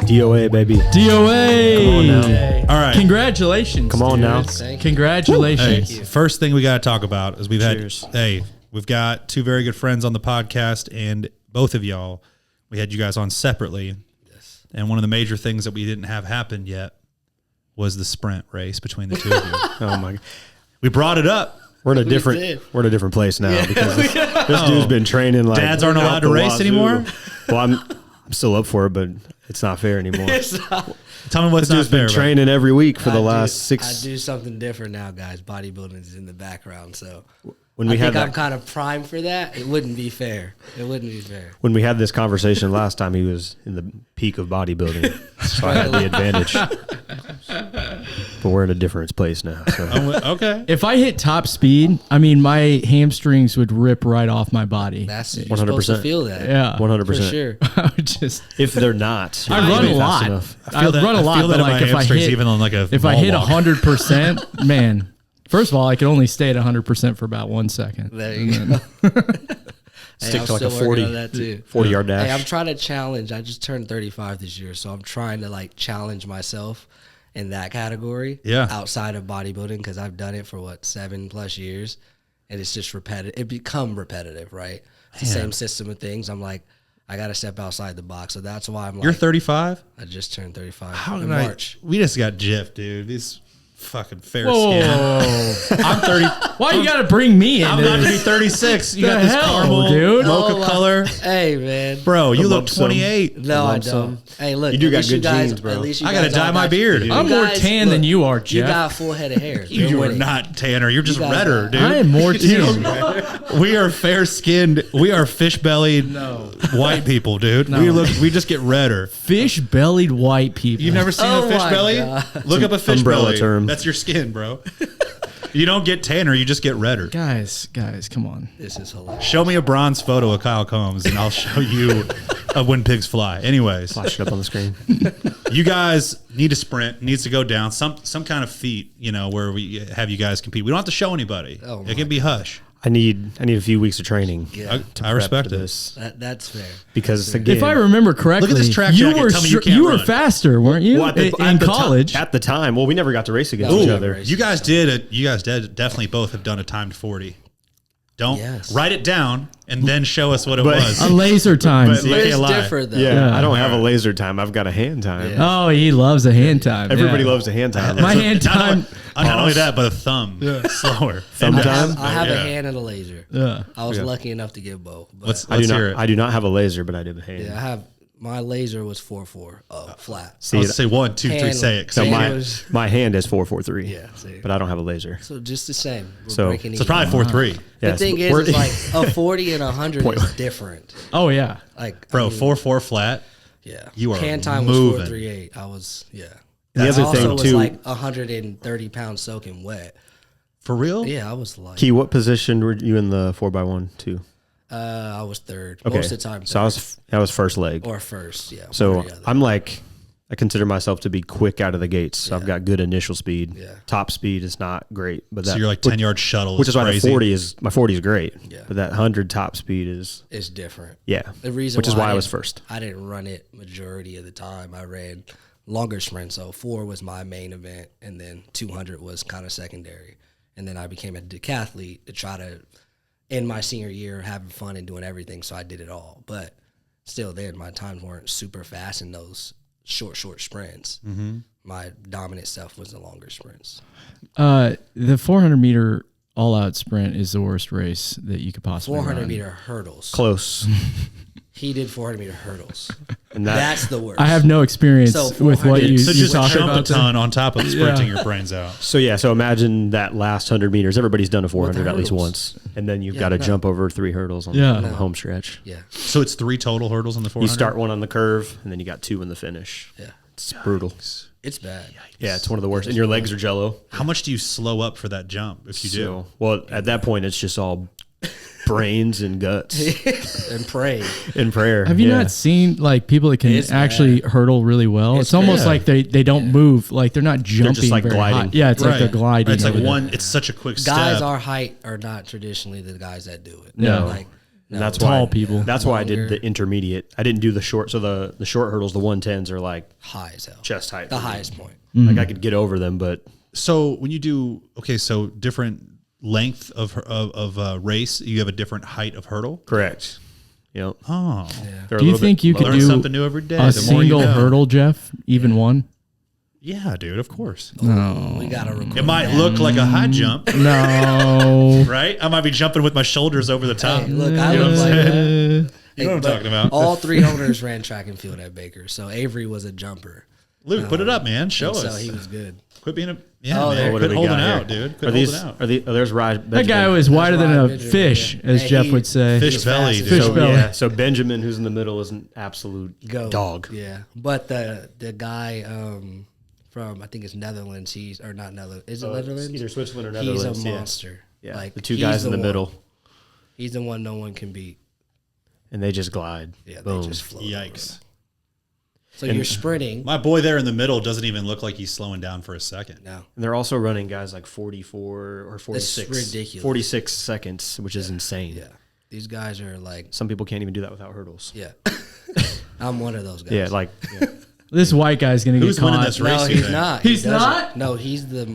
DOA, baby. DOA. Come on now. All right. Congratulations. Come on now. Congratulations. Hey, first thing we got to talk about is Cheers. we've got two very good friends on the podcast, and both of y'all, we had you guys on separately. Yes. And one of the major things that we didn't have happen yet was the sprint race between the two of you. Oh my God. We brought it up. We're in a different place now because this dude's been training like Dads aren't allowed to race anymore? Well, I'm still up for it, but it's not fair anymore. Tell me what's This not dude's fair. been training every week for the last I 6. do something different now, guys. Bodybuilding is in the background, so When we I had think that, I'm kind of primed for that. It wouldn't be fair. It wouldn't be fair. when we had this conversation last time, he was in the peak of bodybuilding, so I had the advantage. But we're in a different place now. So. Okay. If I hit top speed, I mean, my hamstrings would rip right off my body. That's you're supposed to 100%. feel that. Yeah. 100%. For sure. I would just, If they're not, I run a fast lot. enough. I run a lot, but like if I hit, even on like a if I wall hit walk. 100%, man. First of all, I can only stay at 100% for about 1 second. There you go. Stick I'm to like a still working on that 40 too. yard dash. Hey, I'm trying to challenge. I just turned 35 this year, so I'm trying to like challenge myself in that category. Yeah. Outside of bodybuilding, because I've done it for 7+ years, and it's just repetitive. It become repetitive, right? It's the same system of things. I'm like, I got to step outside the box, so that's why I'm like. You're 35? I just turned 35 How in did March. We just got gypped, dude. These fucking fair Whoa. skin. I'm 30. Why you got to bring me in? I'm about to be 36. You The got this hell, caramel dude? mocha Oh, color. Hey, man. Bro, you The look lump sum. 28. No, I lump sum. don't. Hey, look. You do at got least good guys, genes, bro. At least you I got to guys dye all my got- beard. You I'm more guys- tan look, than you are, You Jeff. got a full head of hair. You You're are winning. not tanner. You're just guys redder, are- dude. I am more tan. We are fair skinned. We are fish bellied white people, dude. We just get redder. Fish-bellied white people. You've never seen Oh a fish my belly? God. Look up a fish umbrella belly. term. That's your skin, bro. You don't get tanner, you just get redder. Guys, come on. This is hilarious. Show me a bronze photo of Kyle Combs and I'll show you of when pigs fly. Anyways, Flash it up on the screen. you guys need a sprint, needs to go down, some kind of feat, where we have you guys compete. We don't have to show anybody. Oh It can be hush. I need a few weeks of training. Yeah. I respect for it. this That's fair. because again, If I remember correctly, Look at this track you jacket. were Tell me you can't were run. faster, weren't you? well, in college. at the time, well, we never got to race against No, each we other. never raced. You guys definitely both have done a timed 40. Don't Yes. write it down and then show us what it But- was. A laser time. But But you it's can't lie. different, though. Yeah, I don't have a laser time. I've got a hand time. Yeah. Oh, he loves a hand time. Everybody yeah. loves a hand time. My hand time. Not only that, but a thumb. Slower. Thumb And time? I have Yeah. a hand and a laser. Yeah. I was lucky enough to get both. But Let's I do hear not. it. I do not have a laser, but I do have a hand. yeah, my laser was 4.4 flat. See, Let's say 1, 2, 3, Hand- say it. so hand my was- my hand is 4.43. Yeah, see. but I don't have a laser. So just the same. We're So- breaking So even. probably 4.3. Yeah, The thing so we're- is like a 40 and 100 is different. Oh yeah. Like Bro, I mean, 4.4 flat. yeah. you are hand time moving. was 4.38. I was The I other also thing was too, like 130 pounds soaking wet. For real? Yeah, I was like Key, what position were you in the 4x1 too? I was third Okay, most of the time. so I was first leg. or first, yeah. So one or the other. I'm like, I consider myself to be quick out of the gates. So I've got good initial speed. Yeah. Top speed is not great, but So you're like 10-yard shuttle. which is why crazy. my 40 is great. Yeah. But that 100 top speed is It's different. yeah. The reason which is why I was didn't- first. I didn't run it majority of the time. I ran longer sprints. So 4 was my main event, and then 200 was kind of secondary. And then I became a decathlete to try to, in my senior year, having fun and doing everything. So I did it all. But still, then my times weren't super fast in those short sprints. Mm-hmm. My dominant stuff was the longer sprints. The 400-meter all-out sprint is the worst race that you could possibly 400 run. meter hurdles. Close. He did 400 meter hurdles. And That's the worst. I have no experience So with what 400 you So just talk jump a about. ton on top of sprinting your brains out. So yeah, so imagine that last 100 meters. Everybody's done a 400 at least hurdles. once, and then you've Yeah, got to no. jump over 3 hurdles on Yeah. the home stretch. Yeah. So it's 3 total hurdles on the 400? You start one on the curve, and then you got 2 in the finish. Yeah. It's brutal. It's bad. Yeah, it's one of the worst. And your legs are jello. How much do you slow up for that jump if you do? So, well, at that point, it's just all brains and guts And pray. and prayer. Have you Yeah. not seen like people that can It's actually hurdle really well? It's almost bad. like they don't move, like they're not jumping like very gliding. high. Yeah, it's like they're gliding. Right, it's like over there. one. It's such a quick Guys step. our height are not traditionally the guys that do it. No. Like And that's Tall why people. That's why I did Longer. the intermediate. I didn't do the short. So the short hurdles, the 110s are like High as hell. chest height. The for me. highest point. Like I could get over them, but So when you do so different length of race, you have a different height of hurdle. correct. Yep. Oh, They're a Do you little think bit you could learn do something new every day. a The more you single know. hurdle, Jeff? Even one? Yeah, dude. Of course. No. We got to record It might that. look like a high jump, No. right? I might be jumping with my shoulders over the top. Hey, look, I You know look what I'm like saying? that. You know what I'm But talking about. All 3 owners ran track and field at Baker. So Avery was a jumper. Luke, put it up, man. Show And so us. he was good. Quit being a Oh, man. what do Quit we holding got out, here? dude. Quit Are these? holding out. Are the? Oh, there's Raj. That guy was wider than a Benjamin, fish, yeah. as Hey, Jeff he- would say. Fish He's belly, fast. dude. Fish So, belly. yeah. So Benjamin, who's in the middle, is an absolute Go. dog. Yeah. But the guy from, I think it's Netherlands, or not Netherlands. Is it Netherlands? Either Switzerland or He's Netherlands. a yeah. monster. Yeah. Like, The 2 he's guys in the one. middle, He's the one no one can beat. and they just glide. Yeah, Boom. they just float. Yikes. So you're sprinting. My boy there in the middle doesn't even look like he's slowing down for a second. No. And they're also running guys like 44 or 46. ridiculous. 46 seconds, which is insane. Yeah. These guys are like, Some people can't even do that without hurdles. yeah. I'm one of those guys. Yeah, like This white guy's going to get Who's winning caught. this race? No, you he's think? not. He's He doesn't. not? No, he's the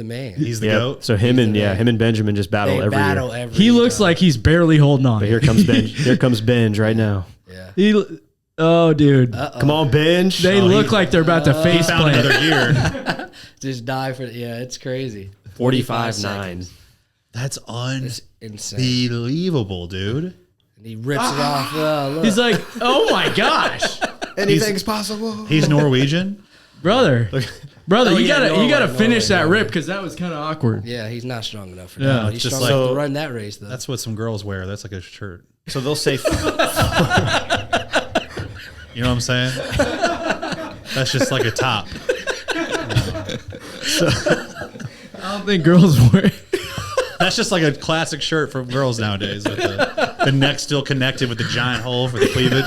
man. He's the yeah. goat. So him He's and the man. him and Benjamin just battle They every battle year. every He looks time. like he's barely holding on. But here comes Benj. Here comes Benj right now. Yeah. Oh, dude. Come on, Benj. They look like they're about to He face found plant. another gear. Just die for yeah, it's crazy. 45-9. seconds. That's It's insane. unbelievable, dude. And he rips it off. Oh, look. He's like, oh my gosh, Anything's possible. He's Norwegian. brother, Oh, you yeah, gotta Norway, finish that Norway. rip because that was kind of awkward. Yeah, he's not strong enough for Yeah, that. He's it's just strong enough like- to run that race though. That's what some girls wear. That's like a shirt. So they'll say You know what I'm saying? That's just like a top. I don't think girls wear. That's just like a classic shirt for girls nowadays with the neck still connected with the giant hole for the cleavage.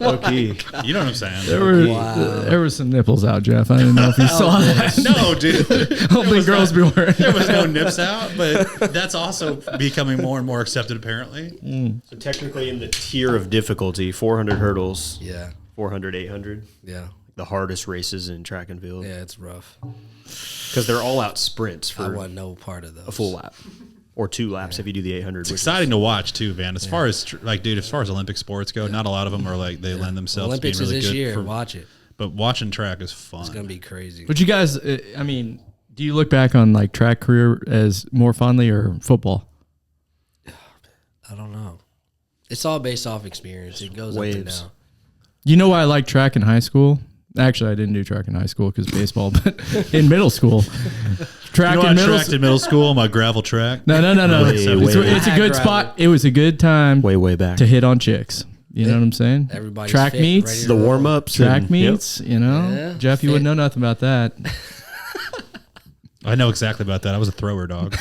okay. You know what I'm saying? There were some nipples out, Jeff. I didn't know if you saw that. No, dude. I don't think girls be wearing. There was no nips out, but that's also becoming more and more accepted apparently. So technically, in the tier of difficulty, 400 hurdles, yeah, 400, 800, yeah, the hardest races in track and field, yeah. It's rough. because they're all out sprints I for want no part of those. a full lap or 2 laps if you do the 800. It's exciting to watch too, man. As far as as far as Olympic sports go, not a lot of them are like they lend themselves Olympics to being is really this good. year. Watch it. But watching track is fun. It's gonna be crazy. But you guys, I mean, do you look back on like track career as more fondly or football? I don't know. It's all based off experience. It goes up and Waves. down. You know why I liked track in high school? Actually, I didn't do track in high school because baseball, but in middle school, track You know, in I middle tracked in middle school on my gravel track. No. Way, It's, way it's a good back. spot. It was a good time way back. to hit on chicks. You know what I'm saying? Everybody's track fit, meets, ready to The roll. warm ups, track meets. You know, Yeah, Jeff, you fit. wouldn't know nothing about that. I know exactly about that. I was a thrower dog.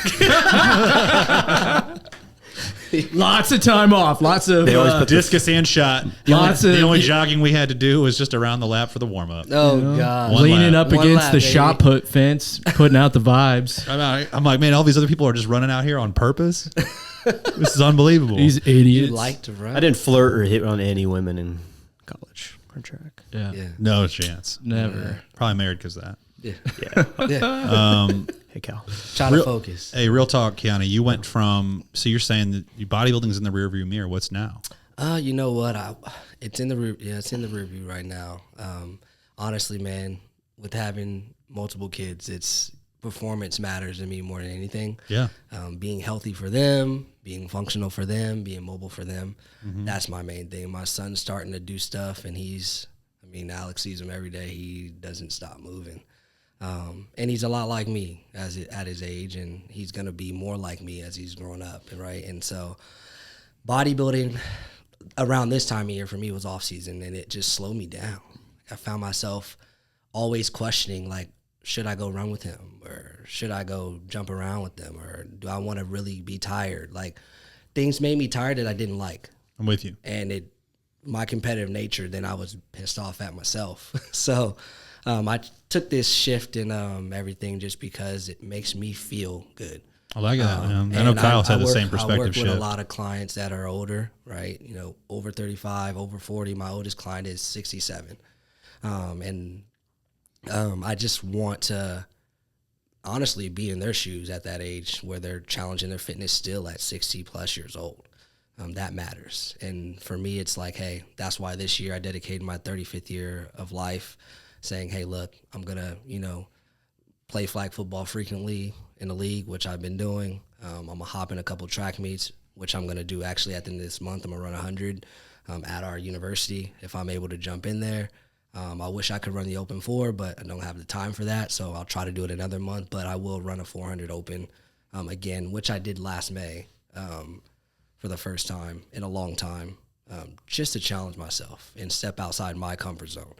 Lots of time off. Lots of. They always put Discus and shot. Lots The of- only jogging we had to do was just around the lap for the warm up. Oh god. One leaning lap. up One against lap, the baby. shot put fence, putting out the vibes. I'm like, man, all these other people are just running out here on purpose. This is unbelievable. These You idiots. like to run? I didn't flirt or hit on any women in college or track. Yeah. Yeah. No chance. Never. Probably married because of that. Yeah. Yeah. Yeah. Hey, Cal. Try to focus. Hey, real talk, Kiana. You went from you're saying that bodybuilding's in the rearview mirror. What's now? You know what? It's in the it's in the review right now. Honestly, man, with having multiple kids, it's performance matters to me more than anything. Yeah. Being healthy for them, being functional for them, being mobile for them. That's my main thing. My son's starting to do stuff, and Alex sees him every day. He doesn't stop moving. And he's a lot like me at his age, and he's going to be more like me as he's growing up, right? And so bodybuilding around this time of year for me was off season, and it just slowed me down. I found myself always questioning, like, should I go run with him, or should I go jump around with them, or do I want to really be tired? Like, things made me tired that I didn't like. I'm with you. And my competitive nature, then I was pissed off at myself. So I took this shift in everything just because it makes me feel good. I like that. Man. I know Kyle's had the same perspective I work shift. with a lot of clients that are older, right? Over 35, over 40. My oldest client is 67. I just want to honestly be in their shoes at that age where they're challenging their fitness still at 60 plus years old. That matters. And for me, it's like, hey, that's why this year I dedicated my 35th year of life saying, hey, look, I'm going to, play flag football frequently in the league, which I've been doing. I'm going to hop in a couple track meets, which I'm going to do actually at the end of this month. I'm going to run 100 at our university if I'm able to jump in there. I wish I could run the Open 4, but I don't have the time for that, so I'll try to do it another month. But I will run a 400 Open again, which I did last May for the first time in a long time, just to challenge myself and step outside my comfort zone.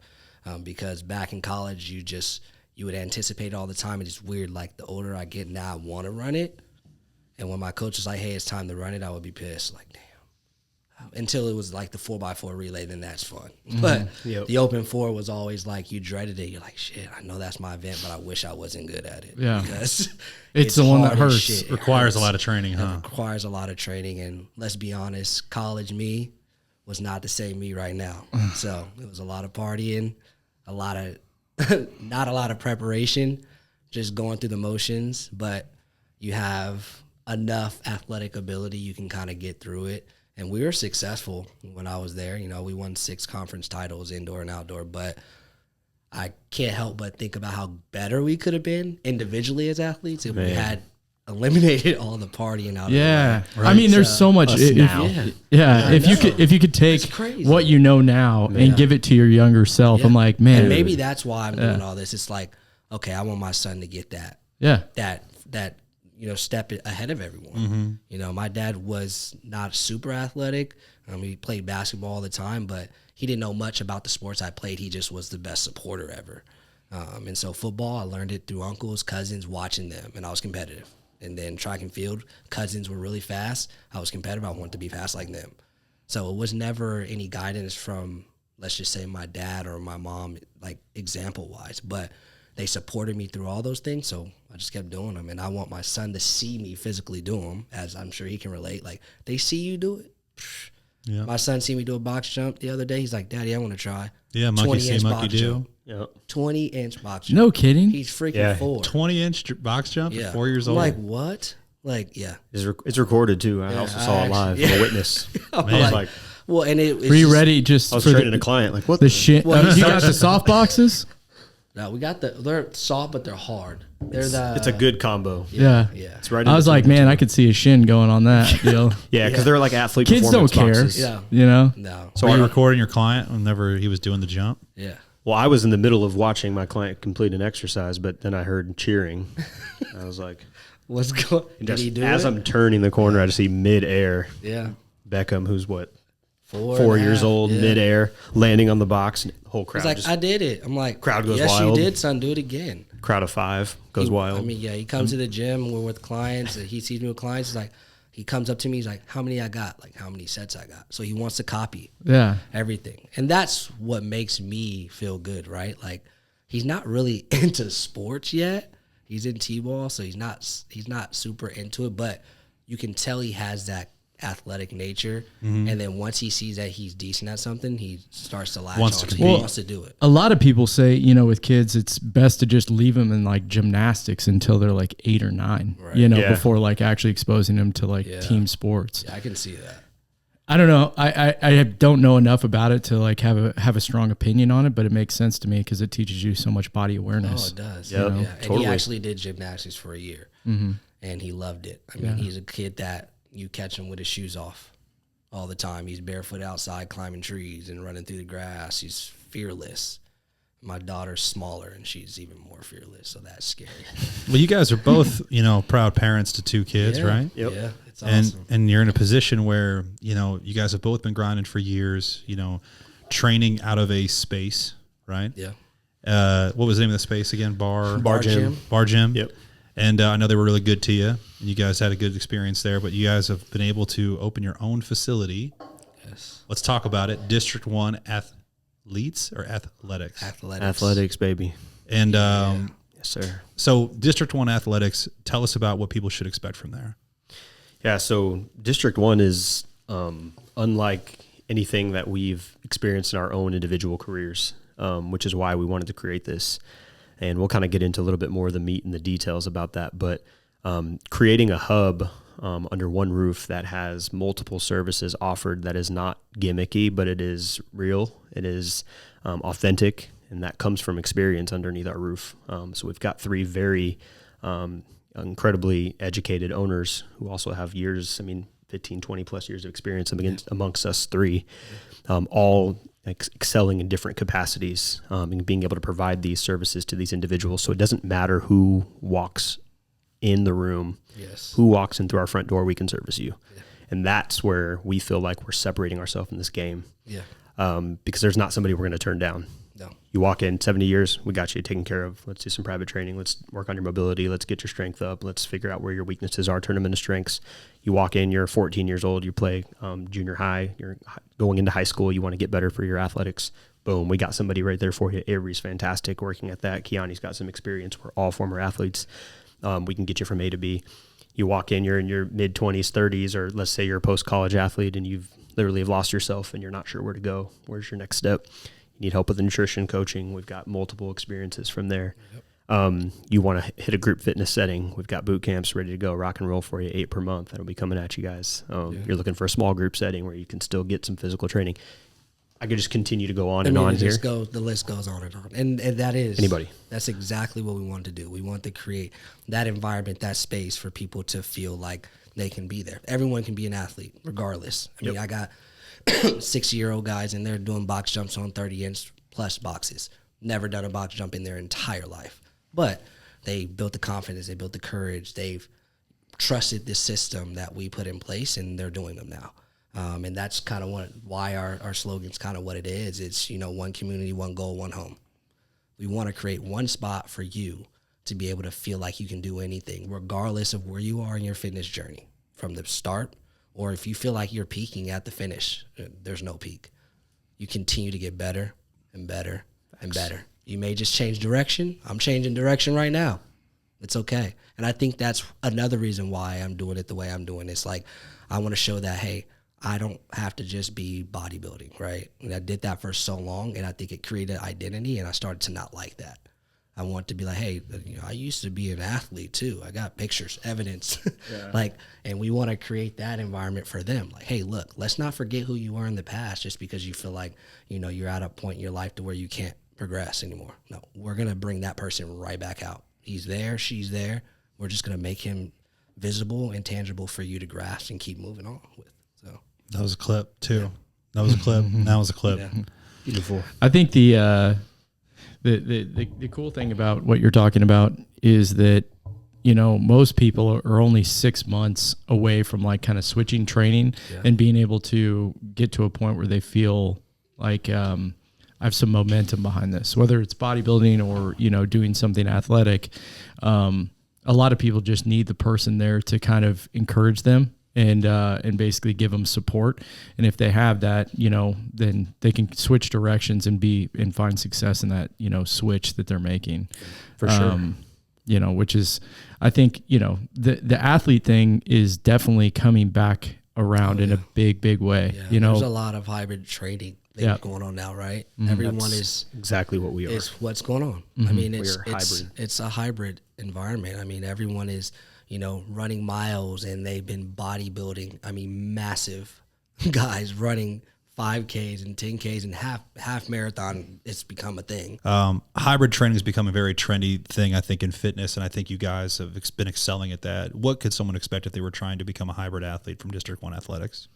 Because back in college, you would anticipate all the time, and it's weird. Like, the older I get now, I want to run it. And when my coach was like, hey, it's time to run it, I would be pissed. Like, damn. Until it was like the 4x4 relay, then that's fun. But the Open 4 was always like, you dreaded it. You're like, shit, I know that's my event, but I wish I wasn't good at it. Yeah. Because it's the one that hard as hurts. shit. It Requires hurts. a lot of training, huh? It requires a lot of training. And let's be honest, college me was not the same me right now. So it was a lot of partying, a lot of not a lot of preparation, just going through the motions, but you have enough athletic ability, you can kind of get through it. And we were successful when I was there. We won 6 conference titles, indoor and outdoor, but I can't help but think about how better we could have been individually as athletes if we had eliminated all the partying out of the way. Right. I mean, there's so much. If you could take what you know now and give it to your younger self, I'm like, man. And maybe that's why I'm doing all this. It's like, okay, I want my son to get that. Yeah. That step ahead of everyone. My dad was not super athletic. He played basketball all the time, but he didn't know much about the sports I played. He just was the best supporter ever. And so football, I learned it through uncles, cousins, watching them, and I was competitive. And then track and field, cousins were really fast. I was competitive. I wanted to be fast like them. So it was never any guidance from, let's just say, my dad or my mom, like example-wise. But they supported me through all those things, so I just kept doing them. And I want my son to see me physically do them, as I'm sure he can relate. Like, they see you do it. Yeah. My son see me do a box jump the other day. He's like, Daddy, I want to try. Yeah, monkey see, monkey do. Yep. 20-inch box jump. No kidding. He's freaking 4. 20-inch box jump at 4 years old. I'm like, what? Like, yeah. It's recorded, too. I also saw it live. I'm a witness. Man. Well, and it's were you ready just I was for training a client. Like, what the shit? Well, you got the soft boxes? No, we got they're soft, but they're hard. It's a good combo. Yeah. It's right. I was like, man, I could see a shin going on that deal. Yeah, because they're like athlete Kids don't performance care. boxes. Yeah. No. So were you recording your client whenever he was doing the jump? Yeah. Well, I was in the middle of watching my client complete an exercise, but then I heard cheering. I was like, what's going on? Did he do as it? I'm turning the corner, I just see midair. Yeah. Beckham, who's what? 4 years old, midair, landing on the box. And the whole crowd. He's like, I did it. I'm like, crowd goes yes, wild. You did, son. Do it again. Crowd of 5 goes wild. I mean, yeah, he comes to the gym. We're with clients. He sees me with clients. He's like, he comes up to me. He's like, how many I got? Like, how many sets I got? So he wants to copy everything. And that's what makes me feel good, right? Like, he's not really into sports yet. He's in T-ball, so he's not super into it. But you can tell he has that athletic nature, and then once he sees that he's decent at something, he starts to latch on. He wants to do it. A lot of people say, with kids, it's best to just leave them in like gymnastics until they're like 8 or 9, before like actually exposing them to like team sports. Yeah, I can see that. I don't know. I don't know enough about it to like have a strong opinion on it, but it makes sense to me because it teaches you so much body awareness. Oh, it does. Yep. Yeah. Totally. And he actually did gymnastics for a year, and he loved it. I mean, he's a kid that you catch him with his shoes off all the time. He's barefoot outside climbing trees and running through the grass. He's fearless. My daughter's smaller, and she's even more fearless, so that's scary. Well, you guys are both, proud parents to 2 kids, right? Yep. Yeah, it's awesome. And you're in a position where, you guys have both been grinding for years, training out of a space, right? Yeah. What was the name of the space again? Bar Gym. Bar Gym. Yep. And I know they were really good to you, and you guys had a good experience there, but you guys have been able to open your own facility. Yes. Let's talk about it. District 1 athletes or athletics? Athletics. Athletics, baby. And Yes, sir. So District 1 athletics, tell us about what people should expect from there. Yeah, so District 1 is unlike anything that we've experienced in our own individual careers, which is why we wanted to create this. And we'll kind of get into a little bit more of the meat and the details about that. But creating a hub under one roof that has multiple services offered, that is not gimmicky, but it is real, it is authentic, and that comes from experience underneath our roof. So we've got 3 very incredibly educated owners who also have years, 15, 20 plus years of experience amongst us 3, all excelling in different capacities, and being able to provide these services to these individuals. So it doesn't matter who walks in the room, who walks in through our front door, we can service you. Yeah. And that's where we feel like we're separating ourselves in this game. Yeah. Because there's not somebody we're going to turn down. No. You walk in 70 years, we got you taken care of. Let's do some private training. Let's work on your mobility. Let's get your strength up. Let's figure out where your weaknesses are, turn them into strengths. You walk in, you're 14 years old, you play junior high, you're going into high school, you want to get better for your athletics. Boom, we got somebody right there for you. Avery's fantastic working at that. Keani's got some experience. We're all former athletes. We can get you from A to B. You walk in, you're in your mid-20s, 30s, or let's say you're a post-college athlete and you've literally have lost yourself and you're not sure where to go. Where's your next step? You need help with nutrition, coaching. We've got multiple experiences from there. Yep. You want to hit a group fitness setting. We've got boot camps ready to go, rock and roll for you, 8 per month. That'll be coming at you guys. You're looking for a small group setting where you can still get some physical training. I could just continue to go on and on here. The list goes on and on. And that is anybody. That's exactly what we want to do. We want to create that environment, that space for people to feel like they can be there. Everyone can be an athlete, regardless. I mean, I got 60-year-old guys in there doing box jumps on 30-inch plus boxes. Never done a box jump in their entire life. But they built the confidence, they built the courage, they've trusted the system that we put in place, and they're doing them now. And that's kind of why our slogan's kind of what it is. It's, one community, one goal, one home. We want to create one spot for you to be able to feel like you can do anything, regardless of where you are in your fitness journey, from the start, or if you feel like you're peaking at the finish, there's no peak. You continue to get better and better and better. You may just change direction. I'm changing direction right now. It's okay. And I think that's another reason why I'm doing it the way I'm doing it. It's like, I want to show that, hey, I don't have to just be bodybuilding, right? And I did that for so long, and I think it created identity, and I started to not like that. I want to be like, hey, I used to be an athlete too. I got pictures, evidence. And we want to create that environment for them. Like, hey, look, let's not forget who you were in the past just because you feel like, you're at a point in your life to where you can't progress anymore. No, we're going to bring that person right back out. He's there, she's there. We're just going to make him visible and tangible for you to grasp and keep moving on with. So that was a clip too. Yeah. That was a clip. That was a clip. Yeah. Beautiful. I think the cool thing about what you're talking about is that, most people are only 6 months away from like kind of switching training and being able to get to a point where they feel like, I have some momentum behind this, whether it's bodybuilding or, doing something athletic. A lot of people just need the person there to kind of encourage them and basically give them support. And if they have that, then they can switch directions and find success in that, switch that they're making. For sure. Which is, I think, the athlete thing is definitely coming back around in a big way. Yeah. There's a lot of hybrid training things going on now, right? Mm-hmm. Everyone is exactly what we are. Is what's going on. Mm-hmm. I mean, it's a hybrid environment. I mean, everyone is, running miles, and they've been bodybuilding. I mean, massive guys running 5Ks and 10Ks and half marathon. It's become a thing. Hybrid training has become a very trendy thing, I think, in fitness, and I think you guys have been excelling at that. What could someone expect if they were trying to become a hybrid athlete from District 1 Athletics?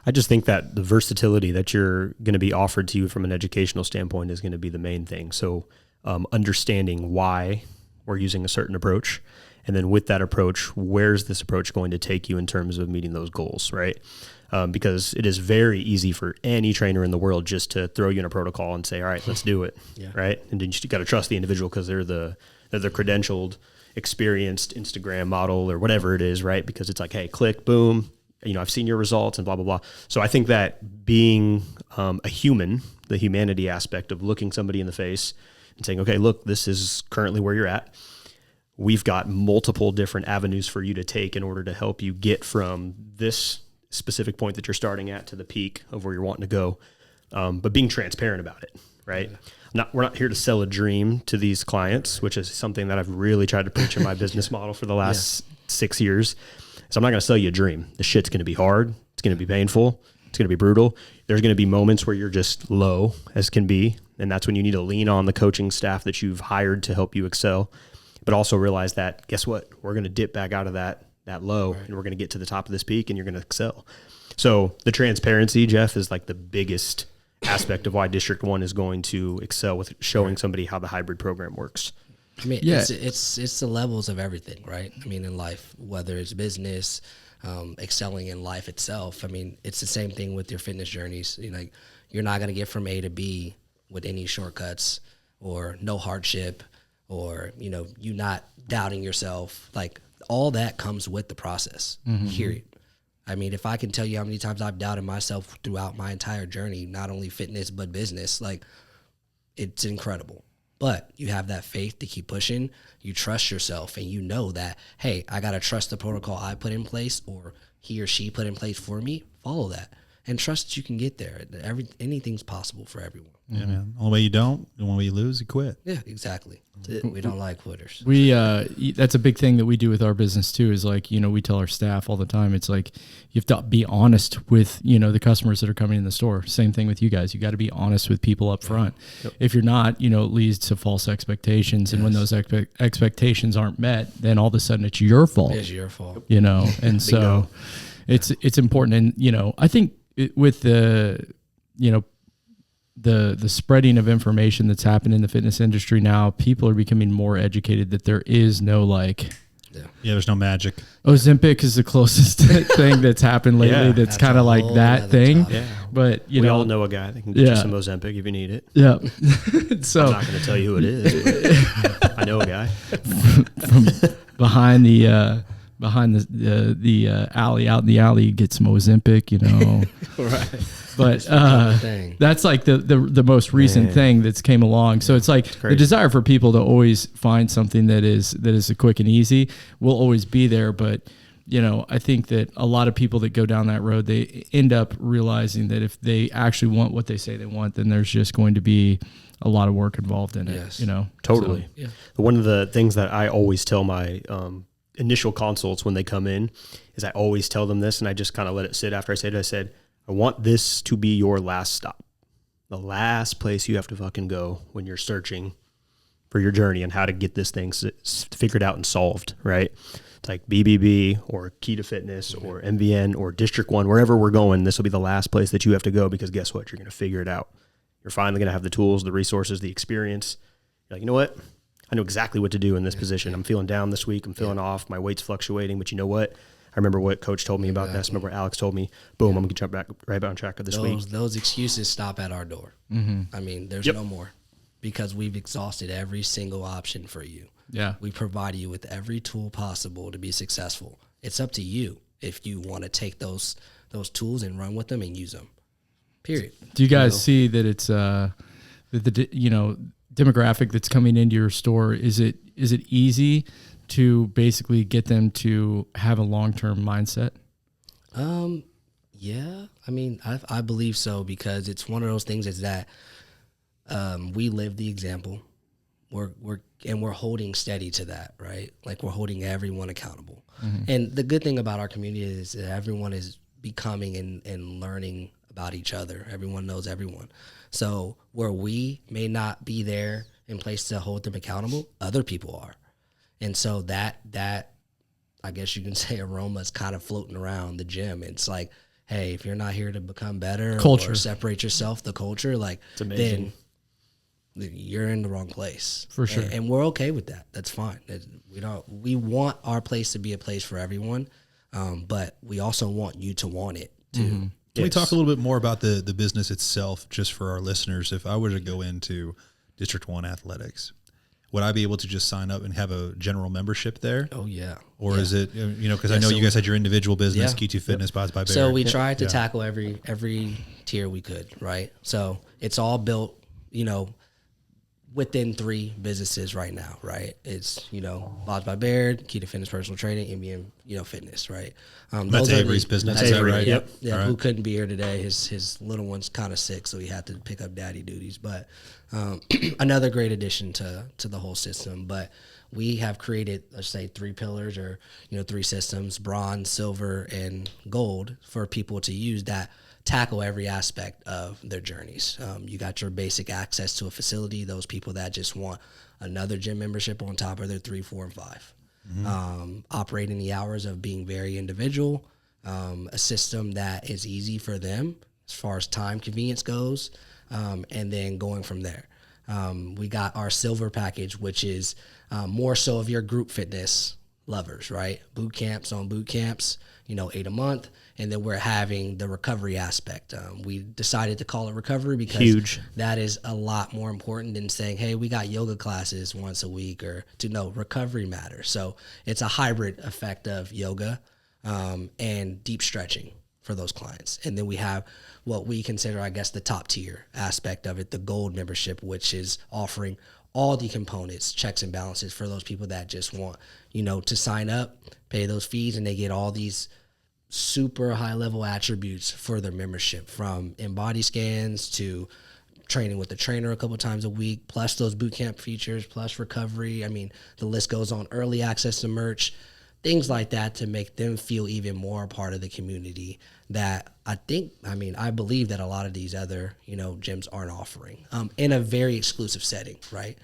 I just think that the versatility that you're going to be offered to you from an educational standpoint is going to be the main thing. So understanding why we're using a certain approach, and then with that approach, where's this approach going to take you in terms of meeting those goals, right? Because it is very easy for any trainer in the world just to throw you in a protocol and say, all right, let's do it, right? And then you got to trust the individual because they're the credentialed, experienced Instagram model or whatever it is, right? Because it's like, hey, click, boom, I've seen your results and blah, blah, blah. So I think that being a human, the humanity aspect of looking somebody in the face and saying, okay, look, this is currently where you're at. we've got multiple different avenues for you to take in order to help you get from this specific point that you're starting at to the peak of where you're wanting to go. But being transparent about it, right? We're not here to sell a dream to these clients, which is something that I've really tried to preach in my business model for the last 6 years. So I'm not going to sell you a dream. The shit's going to be hard. It's going to be painful. It's going to be brutal. There's going to be moments where you're just low as can be. And that's when you need to lean on the coaching staff that you've hired to help you excel. But also realize that, guess what? We're going to dip back out of that low, and we're going to get to the top of this peak, and you're going to excel. So the transparency, Jeff, is like the biggest aspect of why District 1 is going to excel with showing somebody how the hybrid program works. I mean, it's the levels of everything, right? I mean, in life, whether it's business, excelling in life itself. I mean, it's the same thing with your fitness journeys. You're not going to get from A to B with any shortcuts or no hardship or, you not doubting yourself. Like, all that comes with the process, period. I mean, if I can tell you how many times I've doubted myself throughout my entire journey, not only fitness, but business, like, it's incredible. But you have that faith to keep pushing. You trust yourself, and you know that, hey, I got to trust the protocol I put in place or he or she put in place for me. Follow that and trust that you can get there. Anything's possible for everyone. Yeah, man. Only way you don't, the only way you lose, you quit. Yeah, exactly. We don't like quitters. That's a big thing that we do with our business too, is like, we tell our staff all the time, it's like, you have to be honest with, the customers that are coming in the store. Same thing with you guys. You got to be honest with people up front. Yep. If you're not, it leads to false expectations. Yes. And when those expectations aren't met, then all of a sudden it's your fault. It's your fault. And so it's important. And, I think with the spreading of information that's happened in the fitness industry now, people are becoming more educated that there is no there's no magic. Ozempic is the closest thing that's happened lately. That's kind of like that thing. Yeah. But we all know a guy that can get you some Ozempic if you need it. Yeah. So I'm not going to tell you who it is, but I know a guy from behind the alley, out in the alley, you get some Ozempic, Right. But that's like the most recent thing that's came along. So it's like the desire for people to always find something that is a quick and easy will always be there. But I think that a lot of people that go down that road, they end up realizing that if they actually want what they say they want, then there's just going to be a lot of work involved in it. Yes. Totally. So, one of the things that I always tell my initial consults when they come in is I always tell them this, and I just kind of let it sit after I said it. I said, I want this to be your last stop, the last place you have to fucking go when you're searching for your journey and how to get this thing figured out and solved, right? It's like BBB or Key to Fitness or MVN or District 1, wherever we're going, this will be the last place that you have to go, because guess what? You're going to figure it out. You're finally going to have the tools, the resources, the experience. You're like, you know what? I know exactly what to do in this position. I'm feeling down this week. I'm feeling off. My weight's fluctuating, but you know what? I remember what Coach told me about this. I remember Alex told me, boom, I'm going to jump back right on track of this week. Those excuses stop at our door. Mm-hmm. I mean, there's no more, because we've exhausted every single option for you. Yeah. We provide you with every tool possible to be successful. It's up to you if you want to take those tools and run with them and use them. Period. Do you guys see that it's demographic that's coming into your store? Is it easy to basically get them to have a long-term mindset? Yeah. I mean, I believe so, because it's one of those things is that we live the example. We're holding steady to that, right? Like, we're holding everyone accountable. Mm-hmm. And the good thing about our community is that everyone is becoming and learning about each other. Everyone knows everyone. So where we may not be there in place to hold them accountable, other people are. And so that I guess you can say aroma is kind of floating around the gym. It's like, hey, if you're not here to become better or separate yourself, the culture, like, it's amazing. Then you're in the wrong place. For sure. And we're okay with that. That's fine. We want our place to be a place for everyone, but we also want you to want it too. Mm-hmm. Can we talk a little bit more about the business itself, just for our listeners? If I were to go into District 1 Athletics, would I be able to just sign up and have a general membership there? Oh, yeah. Or is it, because I know you guys had your individual business, Q2 Fitness, by Baird. So we tried to tackle every tier we could, right? So it's all built, within 3 businesses right now, right? It's, Bob's by Baird, Key to Fitness Personal Training, MBM, Fitness, right? That's Avery's business. That's Is that Avery, right? Yep. Yeah, All who right. couldn't be here today. His little one's kind of sick, so he had to pick up daddy duties. But another great addition to the whole system. But we have created, let's say, 3 pillars or 3 systems: bronze, silver, and gold, for people to use that tackle every aspect of their journeys. You got your basic access to a facility, those people that just want another gym membership on top of their 3, 4, and 5. Operating the hours of being very individual, a system that is easy for them as far as time convenience goes, and then going from there. We got our silver package, which is more so of your group fitness lovers, right? Boot camps on boot camps, 8 a month. And then we're having the recovery aspect. We decided to call it recovery because that is a lot more important than saying, hey, we got yoga classes once a week, or recovery matters. So it's a hybrid effect of yoga and deep stretching for those clients. And then we have what we consider, I guess, the top tier aspect of it, the gold membership, which is offering all the components, checks and balances for those people that just want, to sign up, pay those fees, and they get all these super high level attributes for their membership, from in-body scans to training with the trainer a couple times a week, plus those boot camp features, plus recovery. I mean, the list goes on. Early access to merch, things like that, to make them feel even more a part of the community that I believe that a lot of these other, gyms aren't offering in a very exclusive setting, right?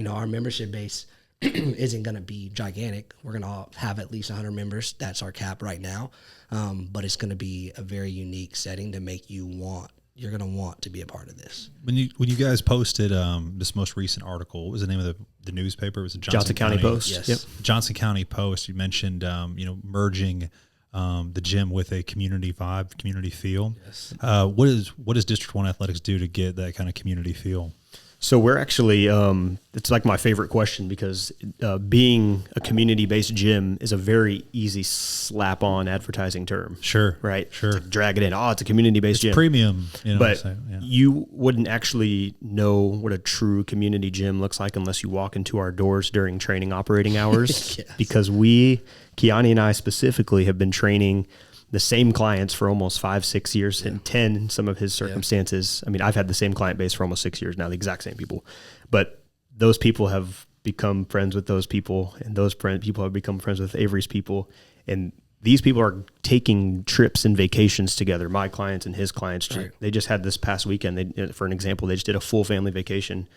Our membership base isn't going to be gigantic. We're going to have at least 100 members. That's our cap right now. But it's going to be a very unique setting to make you're going to want to be a part of this. When you guys posted this most recent article, what was the name of the newspaper? Was it Johnson County Post? Yes. Yep. Johnson County Post. You mentioned, merging the gym with a community vibe, community feel. Yes. What does District 1 Athletics do to get that kind of community feel? So we're actually, it's like my favorite question, because being a community-based gym is a very easy slap-on advertising term. Sure. Right? Sure. To drag it in. Oh, it's a community-based gym. Premium. But so, yeah. you wouldn't actually know what a true community gym looks like unless you walk into our doors during training operating hours. Yes. Because Kiani and I specifically, have been training the same clients for almost 5-6 years, and 10 in some of his circumstances. I mean, I've had the same client base for almost 6 years now, the exact same people. But those people have become friends with those people, and those people have become friends with Avery's people. And these people are taking trips and vacations together, my clients and his clients. Right. They just had this past weekend, for an example, they just did a full family vacation,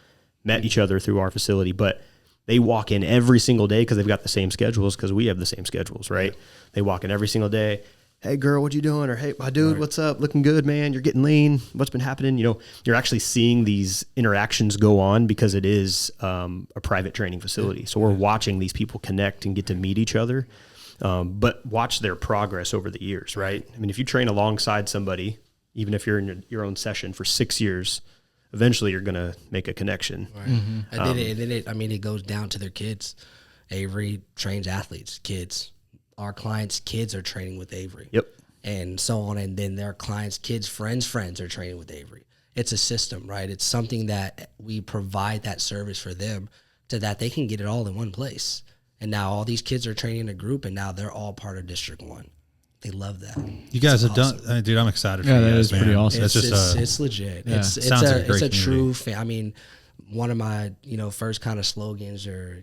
met each other through our facility. But they walk in every single day because they've got the same schedules, because we have the same schedules, right? They walk in every single day. Hey girl, what you doing? Or hey, my dude, what's up? Looking good, man. You're getting lean. What's been happening? You're actually seeing these interactions go on because it is a private training facility. So we're watching these people connect and get to meet each other, but watch their progress over the years, right? I mean, if you train alongside somebody, even if you're in your own session for 6 years, eventually you're going to make a connection. Right. And then it goes down to their kids. Avery trains athletes, kids. Our clients' kids are training with Avery. Yep. And so on. And then their clients' kids' friends are training with Avery. It's a system, right? It's something that we provide that service for them, so that they can get it all in one place. And now all these kids are training in a group, and now they're all part of District 1. They love that. You guys have done, dude. I'm excited for you guys. That is pretty awesome. It's legit. Yeah. It's a true. I mean, one of my first kind of slogans or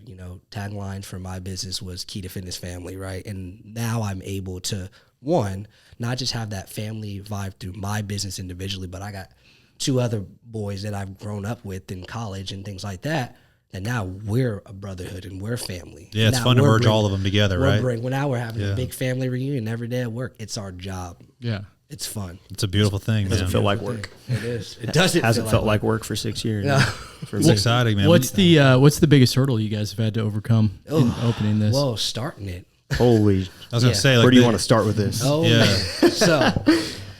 taglines for my business was Key to Fitness Family, right? And now I'm able to not just have that family vibe through my business individually, but I got 2 other boys that I've grown up with in college and things like that. And now we're a brotherhood and we're family. Yeah, it's fun to merge all of them together, right? Now we're having a big family reunion every day at work. It's our job. Yeah. It's fun. It's a beautiful thing. It doesn't feel like work. It is. It doesn't. Hasn't felt like work for 6 years. Yeah. It's exciting, man. What's the biggest hurdle you guys have had to overcome in opening this? Well, starting it. Holy. I was going to say, like, where do you want to start with this? Oh, Yeah. man. So,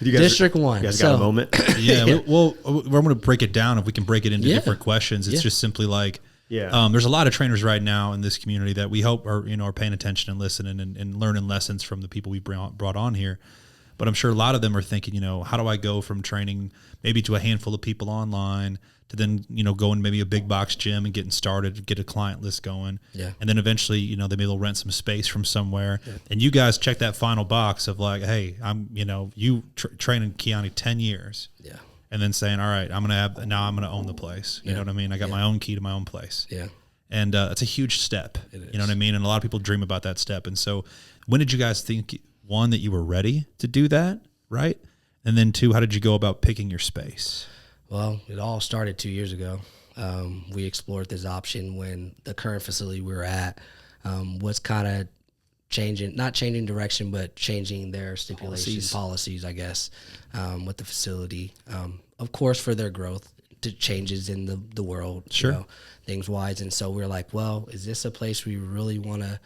District 1. You guys got a moment? Yeah. Well, we're going to break it down. If we can break it into different questions, it's just simply like, there's a lot of trainers right now in this community that we hope are paying attention and listening and learning lessons from the people we brought on here. But I'm sure a lot of them are thinking, how do I go from training maybe to a handful of people online to then, going maybe a big box gym and getting started, get a client list going. Yeah. And then eventually, maybe they'll rent some space from somewhere. Yeah. And you guys check that final box of like, hey, I'm, you training Keanu 10 years. Yeah. And then saying, all right, I'm going to own the place. You know what I mean? I got my own key to my own place. Yeah. And it's a huge step. It is. You know what I mean? And a lot of people dream about that step. And so when did you guys think, one, that you were ready to do that, right? And then two, how did you go about picking your space? Well, it all started 2 years ago. We explored this option when the current facility we were at was kind of not changing direction, but changing their policies, I guess, with the facility. Of course, for their growth, to changes in the world, sure. Things wise. And so we're like, well, is this a place we really want to,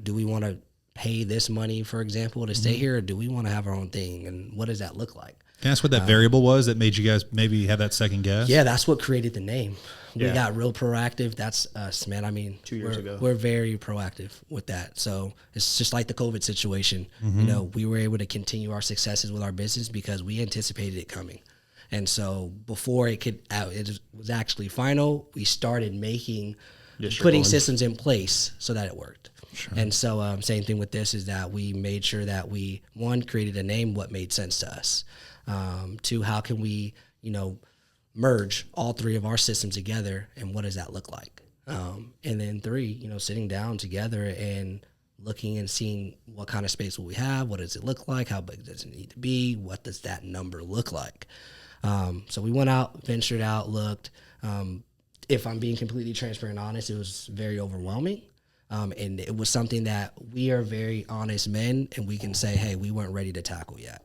do we want to pay this money, for example, to stay here, or do we want to have our own thing? And what does that look like? Can I ask what that variable was that made you guys maybe have that second guess? Yeah, that's what created the name. We got real proactive. That's us, man. I mean, 2 years ago. We're very proactive with that. So it's just like the COVID situation. We were able to continue our successes with our business because we anticipated it coming. And so before it was actually final, we started putting systems in place so that it worked. Sure. And so same thing with this is that we made sure that we, one, created a name, what made sense to us. Two, how can we, merge all three of our systems together, and what does that look like? And then three, sitting down together and looking and seeing what kind of space will we have, what does it look like, how big does it need to be, what does that number look like? So we went out, ventured out, looked. If I'm being completely transparent and honest, it was very overwhelming. And it was something that we are very honest men, and we can say, hey, we weren't ready to tackle yet.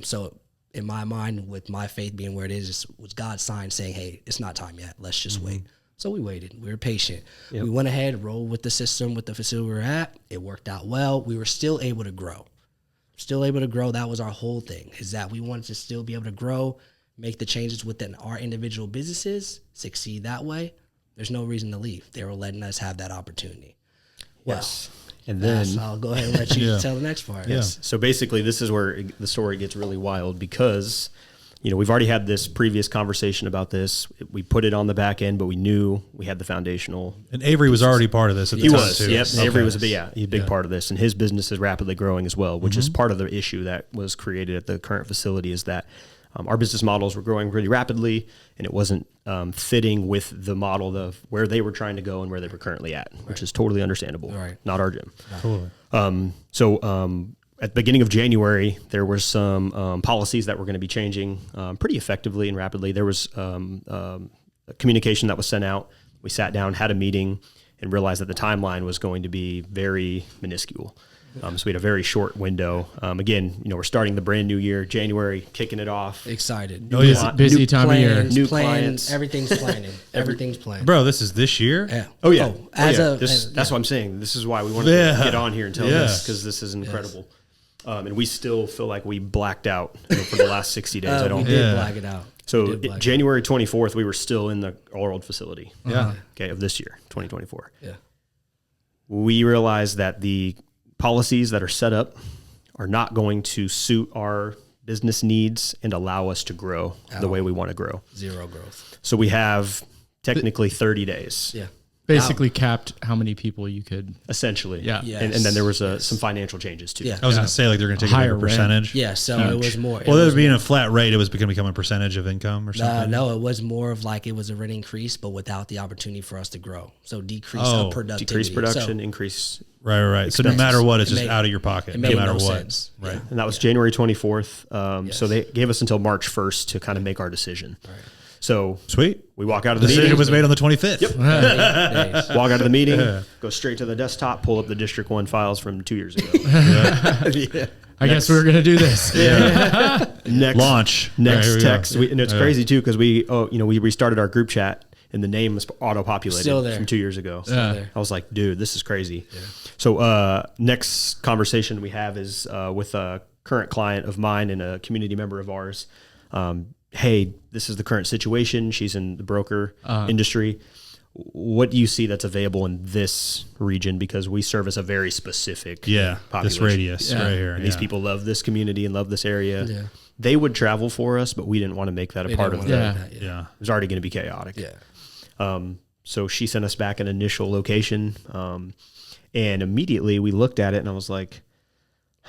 So in my mind, with my faith being where it is, was God's sign saying, hey, it's not time yet. Let's just wait. So we waited. We were patient. Yep. We went ahead, rolled with the system, with the facility we were at. It worked out well. We were still able to grow. That was our whole thing, is that we wanted to still be able to grow, make the changes within our individual businesses, succeed that way. There's no reason to leave. They were letting us have that opportunity. Yes. And then I'll go ahead and let you tell the next part. Yes. So basically, this is where the story gets really wild because, we've already had this previous conversation about this. We put it on the back end, but we knew we had the foundational. And Avery was already part of this at the time, too. Yep. Okay. Avery was he's a big part of this, and his business is rapidly growing as well, which is part of the issue that was created at the current facility is that our business models were growing really rapidly, and it wasn't fitting with the model of where they were trying to go and where they were currently at, which is totally understandable. Right. Not our gym. Totally. So at the beginning of January, there were some policies that were going to be changing pretty effectively and rapidly. There was a communication that was sent out. We sat down, had a meeting, and realized that the timeline was going to be very minuscule. So we had a very short window. Again, we're starting the brand new year, January, kicking it off. Excited. Busy time of year. New clients. Everything's planning. Everything's planned. Bro, this is this year? Yeah. Oh, yeah. That's what I'm saying. This is why we wanted to get on here and tell this, because this is incredible. And we still feel like we blacked out for the last 60 days. We did black it out. So January 24th, we were still in our old facility. Yeah. Okay, of this year, 2024. Yeah. We realized that the policies that are set up are not going to suit our business needs and allow us to grow the way we want to grow. Zero growth. So we have technically 30 days. Yeah. Basically capped how many people you could. Essentially. Yeah. Yes. And then there was some financial changes too. Yeah. I was going to say, like, they're going to take a Higher bigger percentage. Yeah, so it was more. Well, there being a flat rate, it was going to become a percentage of income or something? No, it was more of like it was a rent increase, but without the opportunity for us to grow. So decrease our productivity. Decrease production, increase. Right. So no matter what, it's just out of your pocket. It made no matter no what. sense. Right. Yeah. And that was January 24th. So they gave us until March 1st to kind of make our decision. Right. So Sweet. we walk out of the decision meeting. was made on the 25th. Yep. Days. Walk out of the meeting, go straight to the desktop, pull up the District 1 files from 2 years ago. I guess we were going to do this. Next Launch. Next text. And it's crazy too, because we restarted our group chat and the name was auto-populated Still there. from 2 years ago. There. I was like, dude, this is crazy. Yeah. So next conversation we have is with a current client of mine and a community member of ours. Hey, this is the current situation. She's in the broker industry. what do you see that's available in this region? Because we service a very specific population. This radius right here. And these people love this community and love this area. Yeah. They would travel for us, but we didn't want to make that a part of it. Yeah. It was already going to be chaotic. Yeah. So she sent us back an initial location, and immediately we looked at it, and I was like,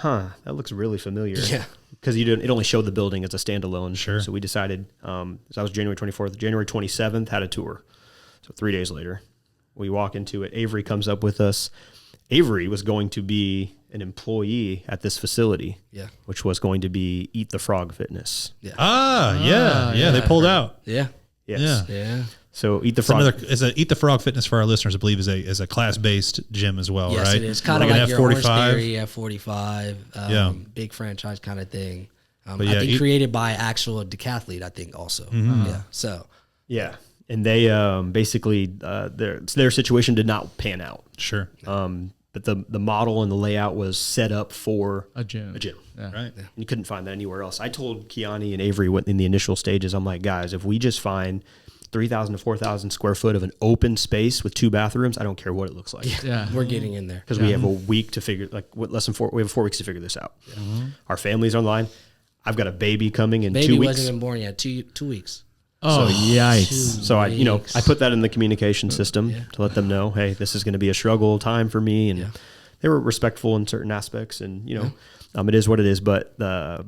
that looks really familiar. Yeah. Because it only showed the building as a standalone. Sure. So we decided, so that was January 24th. January 27th, had a tour. So 3 days later, we walk into it. Avery comes up with us. Avery was going to be an employee at this facility, which was going to be Eat the Frog Fitness. Yeah. They pulled out. Yeah. Yes. Yeah. So Eat the Frog. Eat the Frog Fitness for our listeners, I believe, is a class-based gym as well, yes, right? It is kind of like your Orange Theory at 45, big franchise kind of thing. I think created by actual decathlete, I think also. Yeah. So. Yeah. And they basically, their situation did not pan out. Sure. But the model and the layout was set up for a gym. Yeah. Right. And you couldn't find that anywhere else. I told Kiani and Avery in the initial stages, I'm like, guys, if we just find 3,000 to 4,000 square foot of an open space with 2 bathrooms, I don't care what it looks like. Yeah. We're getting in there. Because we have a week to figure, we have 4 weeks to figure this out. Our family's online. I've got a baby coming in 2 weeks. Baby wasn't even born yet. 2 weeks. Oh, yikes. So I put that in the communication system to let them know, hey, this is going to be a struggle time for me. And they were respectful in certain aspects, and it is what it is. But the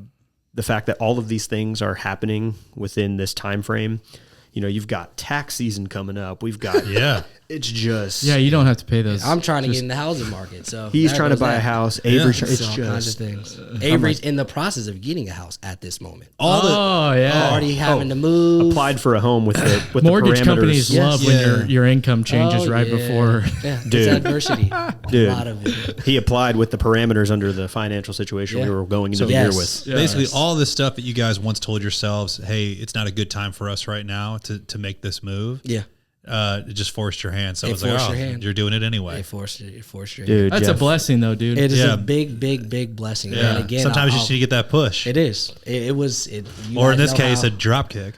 fact that all of these things are happening within this time frame, you've got tax season coming up. We've got it's just you don't have to pay those. I'm trying to get in the housing market, so he's trying to buy a house. Avery, it's all kinds of things. Avery's in the process of getting a house at this moment. Already having to move. Applied for a home with the mortgage parameters. companies love when your income changes before. Yeah, Dude. it's adversity. Dude. A lot of it. He applied with the parameters under the financial situation we were going into the year with. Basically, all this stuff that you guys once told yourselves, hey, it's not a good time for us right now to make this move. Yeah. It just forced your hand. So it was like, you're doing it anyway. It forced your hand. Dude, That's Jeff, a blessing, though, dude. It is a big, big, big blessing. Yeah. And again, sometimes you just need to get that push. It is. Or in this case, a drop kick.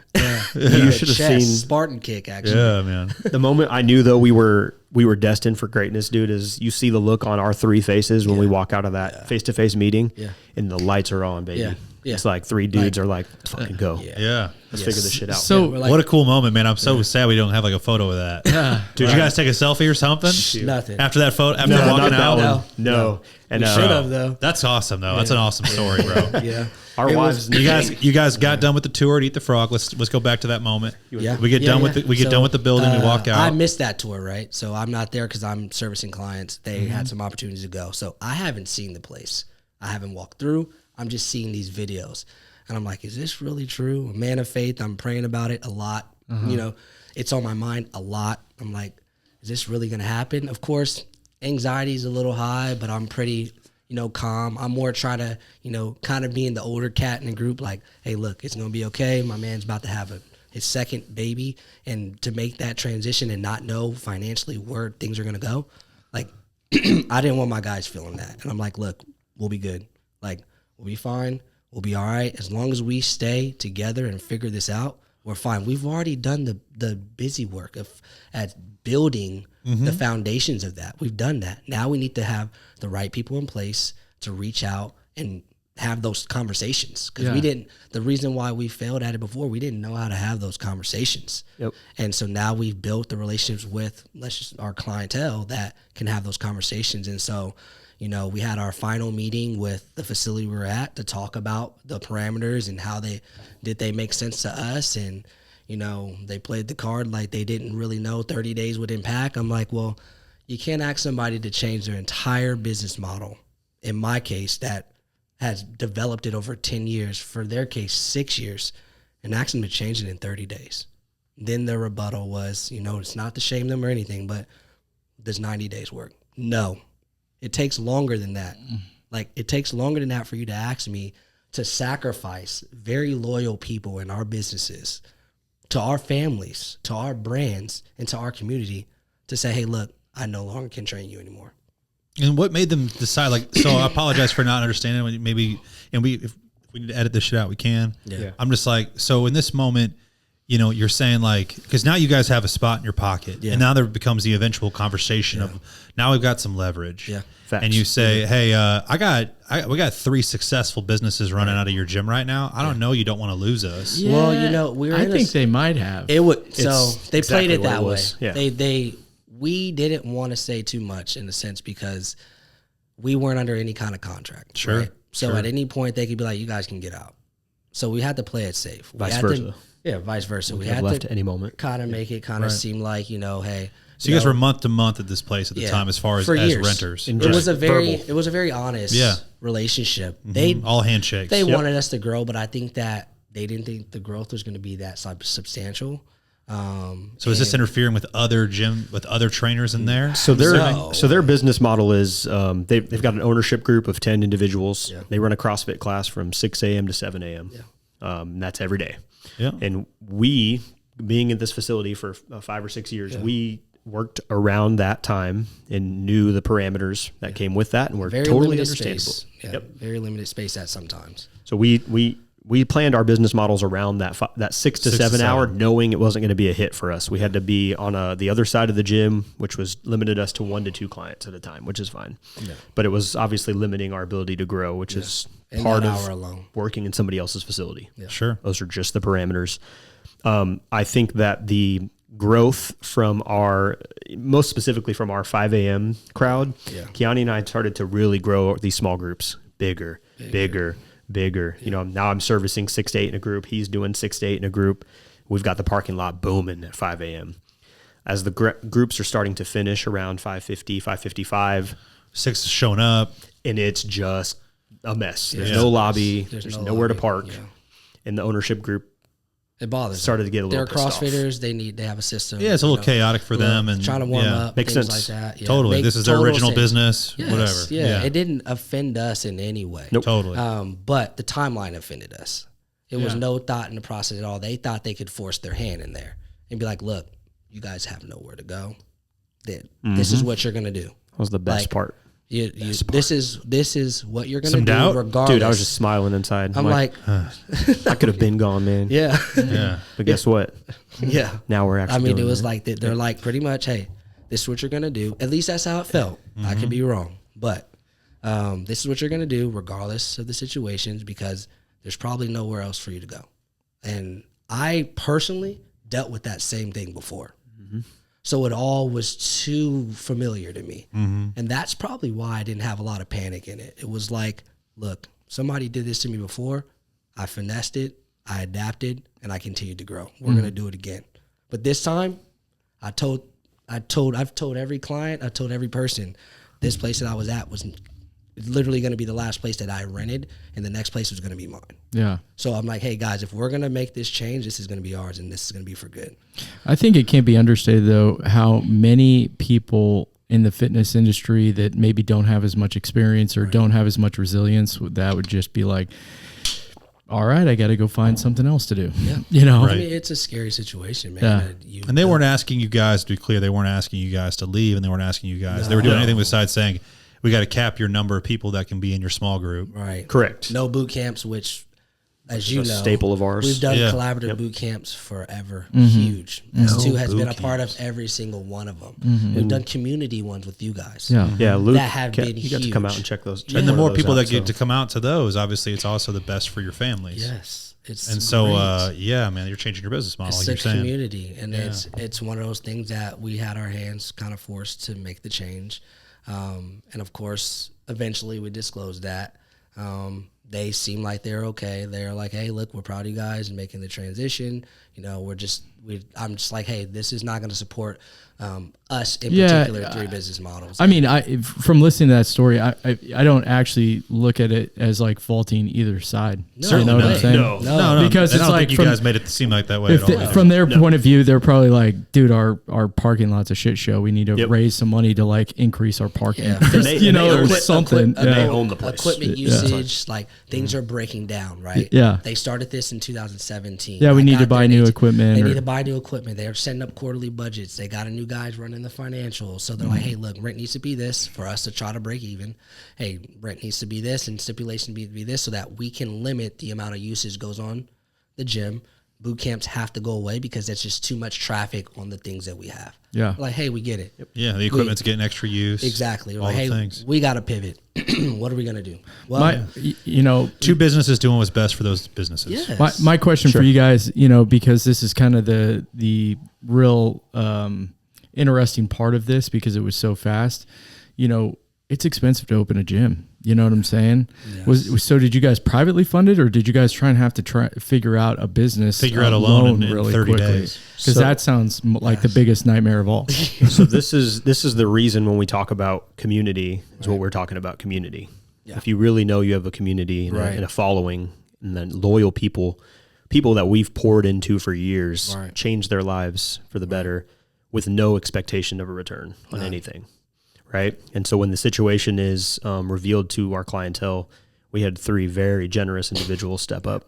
You should have seen Spartan kick. Actually, Yeah, man. the moment I knew though we were destined for greatness, dude. Is you see the look on our 3 faces when we walk out of that face-to-face meeting, and the lights are on, baby. Yeah. It's like 3 dudes are like, fucking go. Yeah. Let's figure this shit out. So What a cool moment, man. I'm so sad we don't have like a photo of that. Dude, you guys take a selfie or something? nothing. After that photo, after not walking that out? one. No. And should have though. That's awesome, though. That's an awesome story, bro. Yeah. our wives, You guys got done with the tour to Eat the Frog. Let's go back to that moment. Yeah. We get done with the building. We walk out. I missed that tour, right? So I'm not there because I'm servicing clients. They had some opportunities to go. So I haven't seen the place. I haven't walked through. I'm just seeing these videos. And I'm like, is this really true? A man of faith. I'm praying about it a lot. It's on my mind a lot. I'm like, is this really going to happen? Of course, anxiety is a little high, but I'm pretty, calm. I'm more trying to, kind of being the older cat in the group. Like, hey, look, it's going to be okay. My man's about to have his second baby. And to make that transition and not know financially where things are going to go, like, I didn't want my guys feeling that. And I'm like, look, we'll be good. Like, we'll be fine. We'll be all right. As long as we stay together and figure this out, we're fine. We've already done the busy work at building the foundations of that. We've done that. Now we need to have the right people in place to reach out and have those conversations. Because the reason why we failed at it before, we didn't know how to have those conversations. Yep. And so now we've built the relationships with our clientele that can have those conversations. And so, we had our final meeting with the facility we were at to talk about the parameters and how they make sense to us. And, they played the card like they didn't really know 30 days would impact. I'm like, well, you can't ask somebody to change their entire business model. In my case, that has developed it over 10 years. For their case, 6 years, and ask them to change it in 30 days. Then their rebuttal was, it's not to shame them or anything, but does 90 days work? No. It takes longer than that. Like, it takes longer than that for you to ask me to sacrifice very loyal people in our businesses, to our families, to our brands, and to our community to say, hey, look, I no longer can train you anymore. And what made them decide? Like, so I apologize for not understanding. Maybe, if we need to edit this shit out, we can. Yeah. I'm just like, so in this moment, you know, you're saying like, because now you guys have a spot in your pocket, Yeah. and now there becomes the eventual conversation of now we've got some leverage. Yeah. Facts. And you say, hey, we got 3 successful businesses running out of your gym right now. I don't know. You don't want to lose us. Yeah, Well, you know, I think they might have. It would. So It's they played exactly it what that it way. was. Yeah. We didn't want to say too much in a sense because we weren't under any kind of contract. Sure, Right? So sure. at any point they could be like, you guys can get out. So we had to play it safe. We Vice had versa. To, yeah, vice versa. We have had left to at any moment. kind of make it kind of seem like, you know, hey. So you guys were month to month at this place at the time, as far as for years. renters. And It was a verbal. very honest relationship. All handshakes. They wanted us to grow, but I think that they didn't think the growth was going to be that substantial. So is this interfering with other trainers in there? So their business model is they've got an ownership group of 10 individuals. Yeah. They run a CrossFit class from 6 a.m. to 7 a.m. And that's every day. Yeah. And we, being in this facility for 5 or 6 years, we worked around that time and knew the parameters that came with that, and we're Very totally limited understandable. space. Yeah, very limited space at sometimes. So we planned our business models around that 6 to 7 hour, knowing it wasn't going to be a hit for us. We had to be on the other side of the gym, which was limited us to 1 to 2 clients at a time, which is fine. Yeah. But it was obviously limiting our ability to grow, which is part of working in somebody else's facility. Yeah. Sure. Those are just the parameters. I think that the growth from most specifically from our 5 a.m. crowd, Kiani and I started to really grow these small groups, bigger. You know, now I'm servicing 6 to 8 in a group. He's doing 6 to 8 in a group. We've got the parking lot booming at 5 a.m. As the groups are starting to finish around 5:50, 5:55, 6 is showing up, and it's just a mess. There's no lobby. There's nowhere to park. Yeah. And the ownership group it bothers started to get a little They're CrossFitters. They have a system. Yeah, it's a little chaotic for them, and trying to warm up, makes things sense. like that. Yeah. Totally, this is their original business. Yes, whatever. Yeah, it didn't offend us in any way. Nope. Totally. But the timeline offended us. It was no thought in the process at all. They thought they could force their hand in there and be like, "Look, you guys have nowhere to go. This is what you're gonna do." That was the best part. This is what you're gonna Some do doubt? regardless. Dude, I was just smiling inside. I'm like I could have been gone, man. yeah. Yeah. But guess what? Yeah. Now we're actually I mean, it doing was like they're like pretty much, hey, this is what you're gonna do. At least that's how it felt. I could be wrong, but this is what you're gonna do, regardless of the situations, because there's probably nowhere else for you to go. And I personally dealt with that same thing before, so it all was too familiar to me, and that's probably why I didn't have a lot of panic in it. It was like, look, somebody did this to me before. I finessed it, I adapted, and I continued to grow. We're gonna do it again, but this time, I've told every client, I told every person, this place that I was at was literally going to be the last place that I rented, and the next place was going to be mine. Yeah. So I'm like, hey guys, if we're going to make this change, this is going to be ours, and this is going to be for good. I think it can't be understated though how many people in the fitness industry that maybe don't have as much experience or don't have as much resilience, that would just be like, all right, I got to go find something else to do. Yeah. You know, I mean, it's a scary situation, man. Yeah. And they weren't asking you guys, to be clear, they weren't asking you guys to leave, and they weren't asking you guys. They were doing anything besides saying, we got to cap your number of people that can be in your small group. Right. Correct. No boot camps, which, as you know, staple of ours. We've done collaborative boot camps forever. Huge. S2 has been a part of every single one of them. We've done community ones with you guys. Yeah, Luke, that have been you got to come out huge. and check those. And the more people that get to come out to those, obviously, it's also the best for your families. Yes. It's And so, great. yeah, man, you're changing your business model, It's like a you're saying. community, and it's one of those things that we had our hands kind of forced to make the change. And of course, eventually we disclosed that. They seem like they're okay. They're like, hey, look, we're proud of you guys and making the transition. You know, I'm just like, hey, this is not going to support us in particular 3 business models. I mean, from listening to that story, I don't actually look at it as like faulting either side. No, you know what I'm saying? No, because I it's don't like think you guys made it seem like that way at all. from their point of view, they're probably like, dude, our parking lot's a shit show. We need to raise some money to like increase our parking. Yeah. Or something. They own the place. Equipment usage, like things are breaking down, right? Yeah. They started this in 2017. Yeah, we I need got to buy there, new equipment. They need to buy new equipment. They're setting up quarterly budgets. They got a new guys running the financials. So they're like, hey, look, rent needs to be this for us to try to break even. Hey, rent needs to be this and stipulation needs to be this so that we can limit the amount of usage goes on the gym. boot camps have to go away because there's just too much traffic on the things that we have. Yeah. Like, hey, we get it. Yeah, the equipment's getting extra use. Exactly. All Like, the hey, things. we got to pivot. What are we going to do? Well, Two businesses doing what's best for those businesses. yes. My question for you guys, because this is kind of the real interesting part of this because it was so fast. It's expensive to open a gym. You know what I'm saying? Yes. So did you guys privately fund it, or did you guys try to figure out a business? Figure out a loan in 30 days. Because that sounds like the biggest nightmare of all. So this is the reason when we talk about community is what we're talking about, community. Yeah. If you really know you have a community and a following, and then loyal people that we've poured into for years, change their lives for the better with no expectation of a return on anything. Right. And so when the situation is revealed to our clientele, we had 3 very generous individuals step up.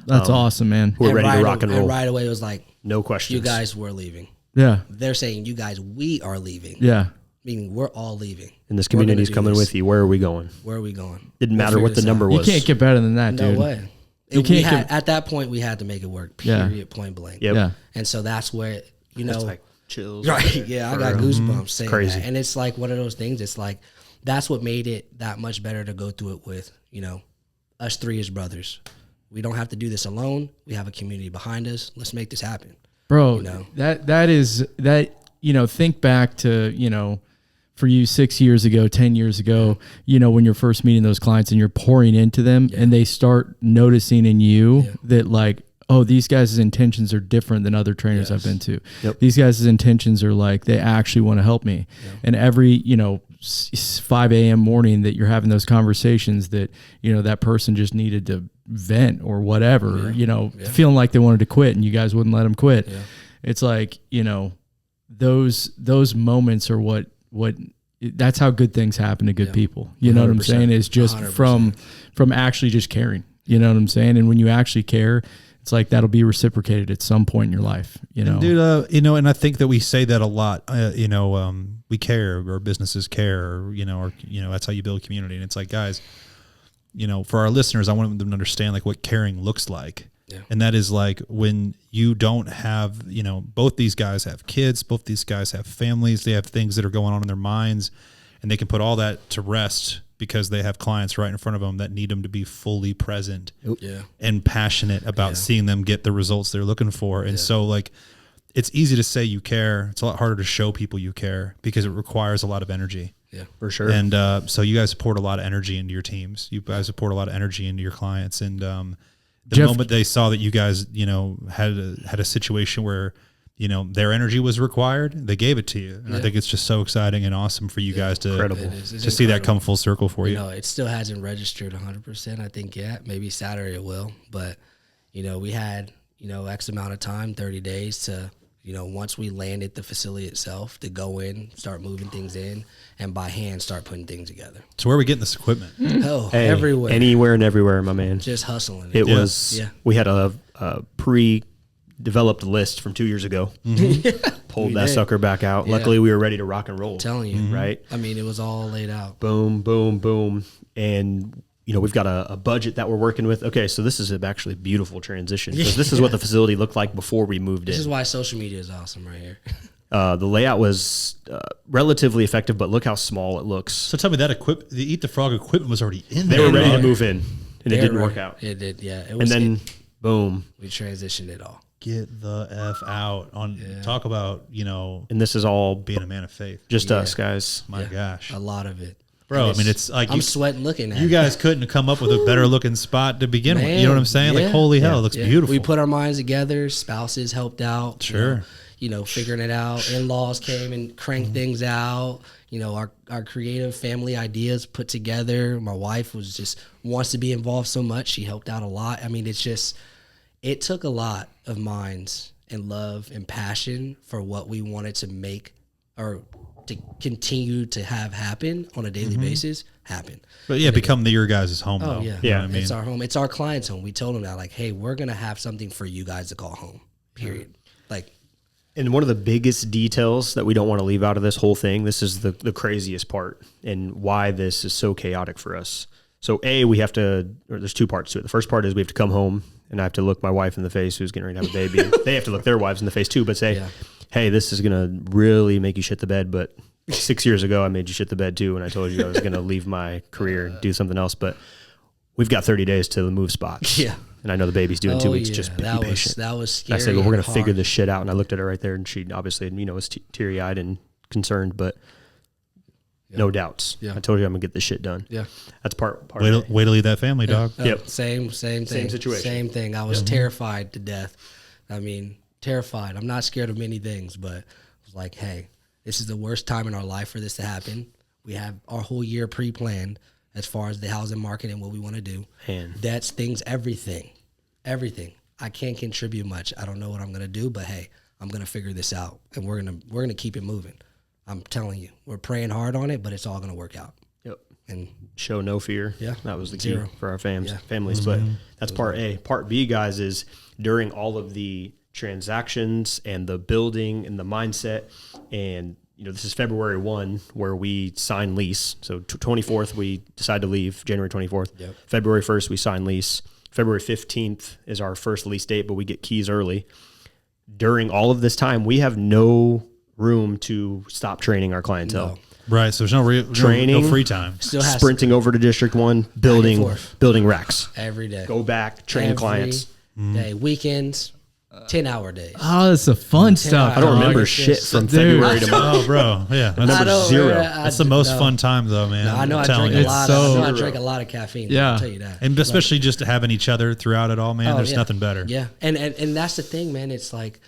That's awesome, man. We're ready to rock and roll. And right away it was like, no questions. You guys were leaving. Yeah. They're saying, you guys, we are leaving. Yeah. Meaning we're all leaving. And this community is coming with you. Where are we going? Where are we going? Didn't matter what the number was. You can't get better than that, dude. No way. At that point, we had to make it work, period, point blank. Yep. Yeah. And so that's where, That's like chills. Right. Yeah, I got goosebumps saying Crazy. that. And it's like one of those things. It's like that's what made it that much better to go through it with, us 3 as brothers. We don't have to do this alone. We have a community behind us. Let's make this happen. Bro, think back to, for you 6 years ago, 10 years ago, when you're first meeting those clients and you're pouring into them and they start noticing in you that like, oh, these guys' intentions are different than other trainers I've been to. Yep. These guys' intentions are like, they actually want to help me. And every, 5 a.m. morning that you're having those conversations that, that person just needed to vent or whatever, feeling like they wanted to quit and you guys wouldn't let them quit. Yeah. It's like, those moments are what that's how good things happen to good people. You know what I'm saying? Is just 100%. from actually just caring. You know what I'm saying? And when you actually care, it's like that'll be reciprocated at some point in your life, Dude, and I think that we say that a lot. We care, or businesses care, or that's how you build community. And it's like, guys, for our listeners, I want them to understand like what caring looks like. Yeah. And that is like when you don't have, both these guys have kids, both these guys have families, they have things that are going on in their minds, and they can put all that to rest because they have clients right in front of them that need them to be fully present and passionate about seeing them get the results they're looking for. And so like, it's easy to say you care. It's a lot harder to show people you care because it requires a lot of energy. Yeah, for sure. And so you guys poured a lot of energy into your teams. You guys poured a lot of energy into your clients. And the moment they saw that you guys, had a situation where, their energy was required, they gave it to you. And I think it's just so exciting and awesome for you guys to see that come full circle for you. It still hasn't registered 100%, I think, yet. Maybe Saturday it will. But, we had, X amount of time, 30 days to, once we landed the facility itself, to go in, start moving things in, and by hand start putting things together. So where are we getting this equipment? Everywhere. Anywhere and everywhere, my man. Just hustling. It was, we had a pre-developed list from 2 years ago. Pulled that sucker back out. Luckily, we were ready to rock and roll. I'm telling you. Right? I mean, it was all laid out. Boom, boom, boom. And, we've got a budget that we're working with. Okay, so this is actually a beautiful transition because this is what the facility looked like before we moved in. This is why social media is awesome right here. The layout was relatively effective, but look how small it looks. So tell me that the Eat the Frog equipment was already in there. They were ready to move in, and it didn't work out. It did, yeah. And then, boom. We transitioned it all. Get the F out. Talk about, And this is all being a man of faith. Just us, guys. My gosh. A lot of it. Bro, it's like I'm sweating looking at it. You guys couldn't have come up with a better looking spot to begin with. You know what I'm saying? Like, holy hell, it looks beautiful. We put our minds together. Spouses helped out. Sure. Figuring it out. In-laws came and cranked things out. Our creative family ideas put together. My wife wants to be involved so much. She helped out a lot. I mean, it took a lot of minds and love and passion for what we wanted to make or to continue to have happen on a daily basis happen. But become your guys' home though. Yeah. You know what I mean? It's our home. It's our client's home. We told them that, like, hey, we're going to have something for you guys to call home, period. And one of the biggest details that we don't want to leave out of this whole thing, this is the craziest part and why this is so chaotic for us. So there's 2 parts to it. The first part is we have to come home, and I have to look my wife in the face who's getting ready to have a baby. They have to look their wives in the face too, but say, hey, this is going to really make you shit the bed. But 6 years ago, I made you shit the bed too. When I told you I was going to leave my career and do something else, but we've got 30 days to move spots. Yeah. And I know the baby's due in 2 weeks. Just be patient. That was scary. I said, well, we're going to figure this shit out. And I looked at her right there, and she obviously, was teary eyed and concerned, but no doubts. I told you I'm going to get this shit done. Yeah. That's part Way to lead that family, dog. Yep. Same thing. Same situation. Same thing. I was terrified to death. I mean, terrified. I'm not scared of many things, but I was like, hey, this is the worst time in our life for this to happen. We have our whole year pre-planned as far as the housing market and what we want to do. Debts, things, everything. I can't contribute much. I don't know what I'm going to do, but hey, I'm going to figure this out, and we're going to keep it moving. I'm telling you, we're praying hard on it, but it's all going to work out. Yep. And show no fear. Yeah. That was the key Zero. for our families. But that's part A. Part B, guys, is during all of the transactions and the building and the mindset, and this is February 1 where we sign lease. So 24th, we decide to leave, January 24th. Yep. February 1st, we sign lease. February 15th is our first lease date, but we get keys early. During all of this time, we have no room to stop training our clientele. No. Right. So there's no Training, no free time. still has sprinting over to District 1, building racks. every day. Go back, train clients. Day, weekends, 10-hour days. Oh, that's the fun stuff. I don't dog. remember shit from Dude. February to March. Oh, bro. Yeah. Number zero. That's the most fun time, though, man. I know I telling drink you. I drink a lot of caffeine. Yeah. I'll tell you that. And especially just having each other throughout it all, man. There's nothing better. Yeah, and that's the thing, man. It's like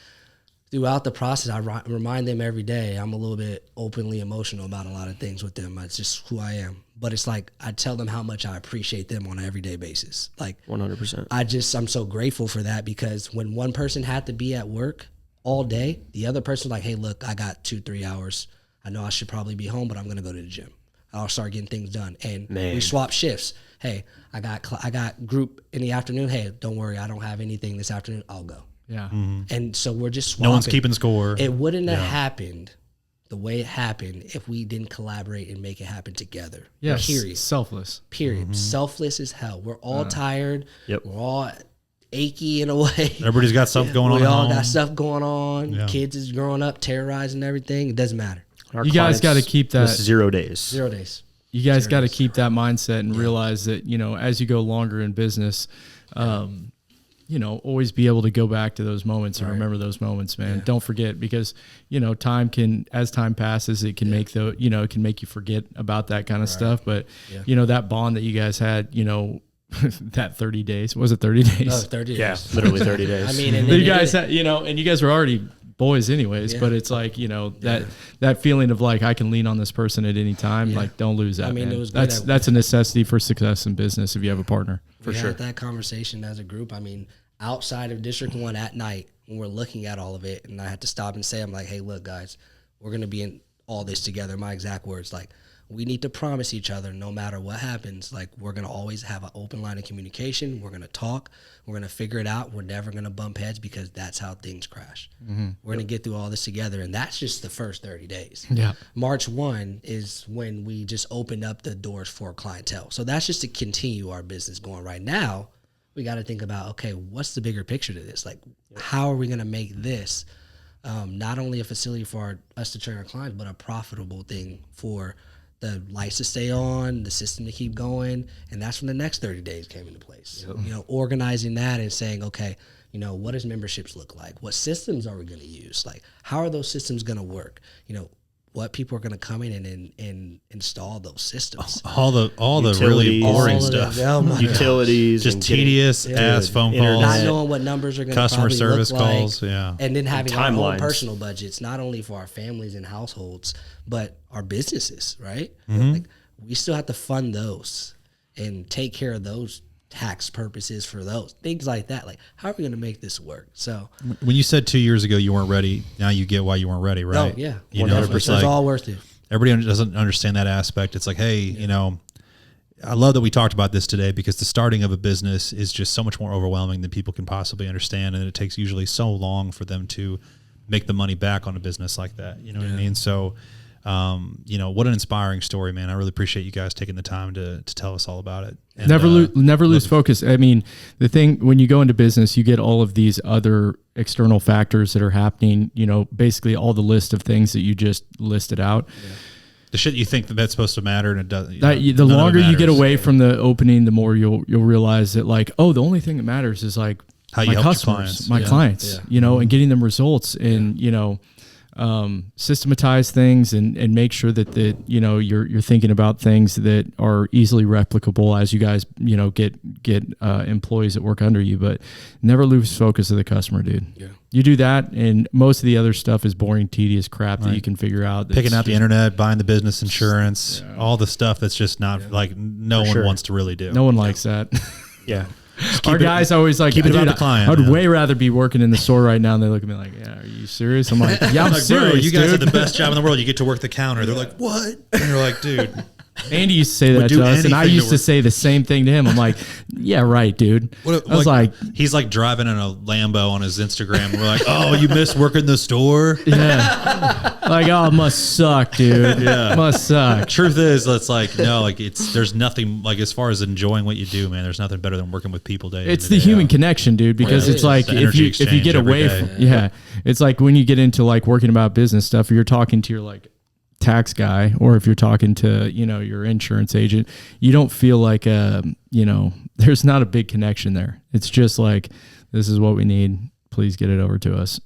throughout the process, I remind them every day. I'm a little bit openly emotional about a lot of things with them. It's just who I am. But it's like I tell them how much I appreciate them on an everyday basis. Like 100%. I'm so grateful for that, because when one person had to be at work all day, the other person's like, hey, look, I got 2-3 hours. I know I should probably be home, but I'm going to go to the gym. I'll start getting things done. And we swap shifts. Hey, I got group in the afternoon. Hey, don't worry, I don't have anything this afternoon. I'll go. Yeah. And so we're just swapping. No one's keeping score. It wouldn't have happened the way it happened if we didn't collaborate and make it happen together. Yes. Period. Selfless. Period. Selfless as hell. We're all tired. Yep. We're all achy in a way. Everybody's got stuff going on. We at all home. got stuff going on. Yeah. Kids is growing up, terrorizing everything. It doesn't matter. Our You guys clients got to keep that. miss 0 days. 0 days. You guys got to keep that mindset and realize that, as you go longer in business, always be able to go back to those moments and remember those moments, man. Don't forget, because, as time passes, it can make it can make you forget about that kind of stuff. But, that bond that you guys had, that 30 days, was it 30 days? Oh, 30 days. Yeah, literally 30 days. I mean, and You guys had, and you guys were already boys anyways, but it's like, that feeling of like, I can lean on this person at any time. Like, don't lose that. I mean, man. it was good that's a necessity for success in business if you have a partner. We had that conversation as a group. I mean, outside of District 1 at night, when we're looking at all of it, and I had to stop and say, I'm like, hey, look, guys, we're going to be in all this together. My exact words, like, we need to promise each other, no matter what happens, like, we're going to always have an open line of communication. We're going to talk. We're going to figure it out. We're never going to bump heads, because that's how things crash. We're going to get through all this together, and that's just the first 30 days. Yeah. March 1 is when we just opened up the doors for clientele. So that's just to continue our business going. Right now, we got to think about, okay, what's the bigger picture to this? Like, how are we going to make this not only a facility for us to train our clients, but a profitable thing for the lights to stay on, the system to keep going. And that's when the next 30 days came into place. Organizing that and saying, okay, what does memberships look like? What systems are we going to use? Like, how are those systems going to work? What people are going to come in and install those systems. All the really boring stuff. Utilities. Just tedious ass phone calls. Not knowing what numbers are going to Customer service look like, calls. Yeah. And then having our own timelines. personal budgets, not only for our families and households, but our businesses, right? Mm-hmm. Like, we still have to fund those and take care of those tax purposes for those things like that. Like, how are we going to make this work? So When you said 2 years ago you weren't ready, now you get why you weren't ready, right? yeah, You know, it's it's all worth it. everybody doesn't understand that aspect. It's like, hey, I love that we talked about this today, because the starting of a business is just so much more overwhelming than people can possibly understand. And it takes usually so long for them to make the money back on a business like that. You know what I mean? So What an inspiring story, man. I really appreciate you guys taking the time to tell us all about it. And, never lose focus. I mean, the thing, when you go into business, you get all of these other external factors that are happening, basically all the list of things that you just listed out. Yeah. The shit you think that's supposed to matter, and it doesn't. The longer you get away from the opening, the more you'll realize that, like, oh, the only thing that matters is like how my you customers, my clients, and getting them results, and systematize things and make sure that you're thinking about things that are easily replicable as you guys get employees that work under you, but never lose focus of the customer, dude. Yeah. You do that, and most of the other stuff is boring, tedious crap that you can figure out. Picking out the internet, buying the business insurance, all the stuff that's just not like no one wants to really do. No one likes that. Yeah. Our guys always like, keep it about the client. I'd way rather be working in the store right now. And they look at me like, yeah, are you serious? I'm like, yeah, I'm like, serious. Bro, you guys dude. have the best job in the world. You get to work the counter. They're like, what? And you're like, dude. Andy used to say that to us, and I used to say the same thing to him. I'm like, yeah, right, dude. I was like, he's like driving in a Lambo on his Instagram. We're like, oh, you miss working the store? Yeah. Like, oh, it must suck, dude. Yeah. Must suck. Truth is, it's like, no, like there's nothing, like as far as enjoying what you do, man, there's nothing better than working with people day. It's the human connection, dude, because it's like if you get away from, it's like when you get into like working about business stuff, you're talking to your like tax guy, or if you're talking to your insurance agent, you don't feel like there's not a big connection there. It's just like, this is what we need, please get it over to us,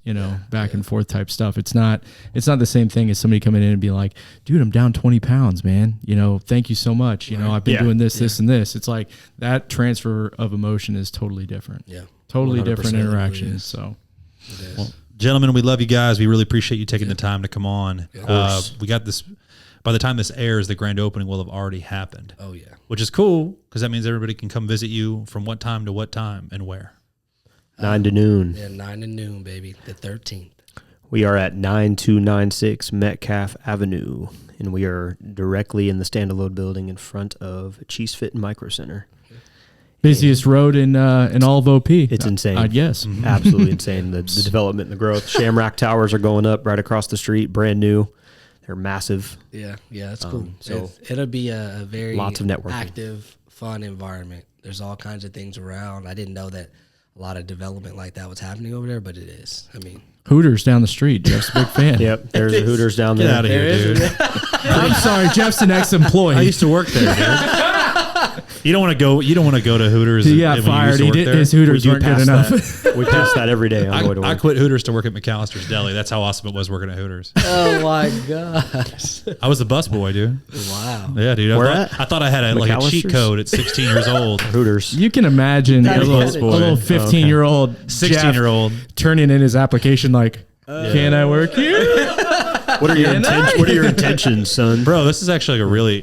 back and forth type stuff. It's not the same thing as somebody coming in and being like, dude, I'm down 20 pounds, man, thank you so much, I've been doing this and this. It's like that transfer of emotion is totally different. Totally different interactions. So gentlemen, we love you guys. We really appreciate you taking the time to come on. We got this. By the time this airs, the grand opening will have already happened. Oh, yeah. Which is cool, because that means everybody can come visit you from what time to what time and where? 9 to noon. Yeah, 9 to noon, baby. The 13th. We are at 9296 Metcalf Avenue, and we are directly in the standalone building in front of Cheese Fit and Micro Center. Busiest road in all of OP. It's insane. I'd guess. Absolutely insane. The development and the growth. Shamrock Towers are going up right across the street, brand new. They're massive. Yeah, that's cool. So it'll be a very lots of networking, active, fun environment. There's all kinds of things around. I didn't know that a lot of development like that was happening over there, but it is. I mean, Hooters down the street. Jeff's a big fan. Yep, there's a Hooters down there. Get out of here, dude. I'm sorry, Jeff's an ex-employee. I used to work there, dude. You don't want to go. You don't want to go to Hooters. He got fired. His Hooters weren't good enough. We pass that every day on the way to work. I quit Hooters to work at McAllister's Deli. That's how awesome it was working at Hooters. Oh my gosh! I was the bus boy, dude. Wow. Yeah, dude. I thought I had a cheat code at 16 years old. Hooters. You can imagine a little 15-year-old, 16-year-old turning in his application like, "Can I work here?" What are your intentions, son? Bro, this is actually a really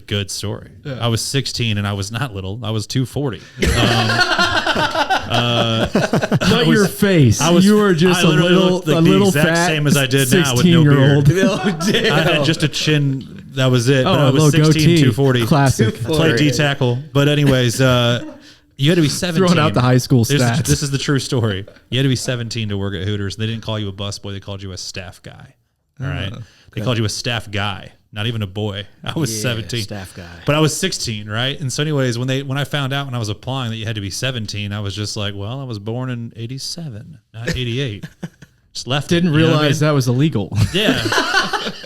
good story. Yeah. I was 16 and I was not little. I was 240. Not your face. You were just a little fat, same as I did now with no beard. I had just a chin. That was it. But I was 16, goatee. 240. Classic. Played D-tackle. But anyways, you had to be 17. Throwing out the high school stats. This is the true story. You had to be 17 to work at Hooters. They didn't call you a busboy. They called you a staff guy. All right. They called you a staff guy, not even a boy. I was 17. Staff guy. But I was 16, right? And so anyways, when I found out when I was applying that you had to be 17, I was just like, well, I was born in 87, not 88. Just left. Didn't realize that was illegal. Yeah.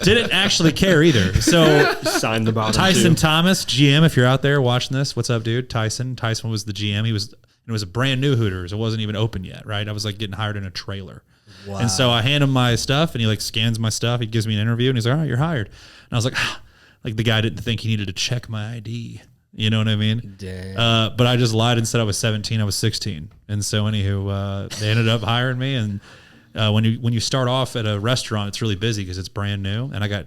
Didn't actually care either. So signed the bottom. Tyson Thomas, GM, if you're out there watching this, what's up, dude? Tyson was the GM. It was a brand new Hooters. It wasn't even open yet, right? I was like getting hired in a trailer. Wow. And so I hand him my stuff, and he like scans my stuff. He gives me an interview, and he's like, "All right, you're hired." And I was like, like the guy didn't think he needed to check my ID. You know what I mean? But I just lied and said I was 17. I was 16. And so anywho, they ended up hiring me. And when you start off at a restaurant, it's really busy because it's brand new, and I got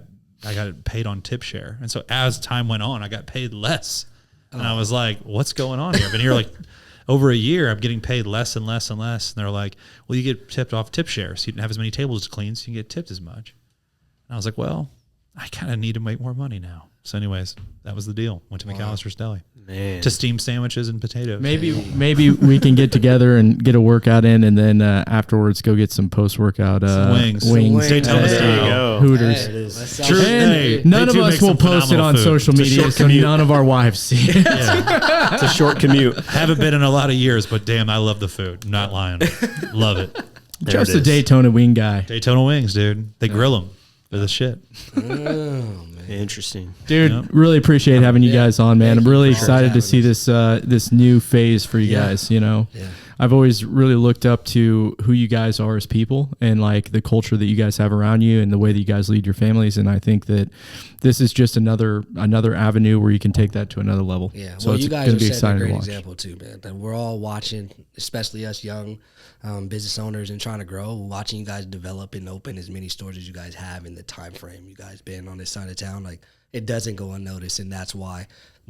paid on tip share. And so as time went on, I got paid less, and I was like, "What's going on here?" I've been here like over a year. I'm getting paid less and less and less. And they're like, well, you get tipped off tip shares. So you didn't have as many tables to clean, so you can get tipped as much. And I was like, well, I kind of need to make more money now. So anyways, that was the deal. Went to McAllister's Deli. Man. To steam sandwiches and potatoes. Maybe we can get together and get a workout in, and then afterwards go get some post workout wings. at, Daytona style. Hooters. Hey, that sounds True. good. And Hey, none they of do us make will some post it phenomenal on food. social It's a media, short so commute. none of our wives see it. It's a short commute. Haven't been in a lot of years, but damn, I love the food. I'm not lying. Love it. Just it a is. Daytona wing guy. Daytona wings, dude. They grill them for the shit. Oh, man. Interesting. Dude, Yep. really appreciate having you guys on, man. Thank I'm you really for excited to having see us. this new phase for you guys, you know. Yeah. I've always really looked up to who you guys are as people and like the culture that you guys have around you and the way that you guys lead your families, and I think that this is just another avenue where you can take that to another level. Yeah, So well, it's you guys gonna are be setting a exciting to great watch. example too, man. That we're all watching, especially us young business owners and trying to grow, watching you guys develop and open as many stores as you guys have in the time frame you guys been on this side of town. Like, it doesn't go unnoticed, and that's why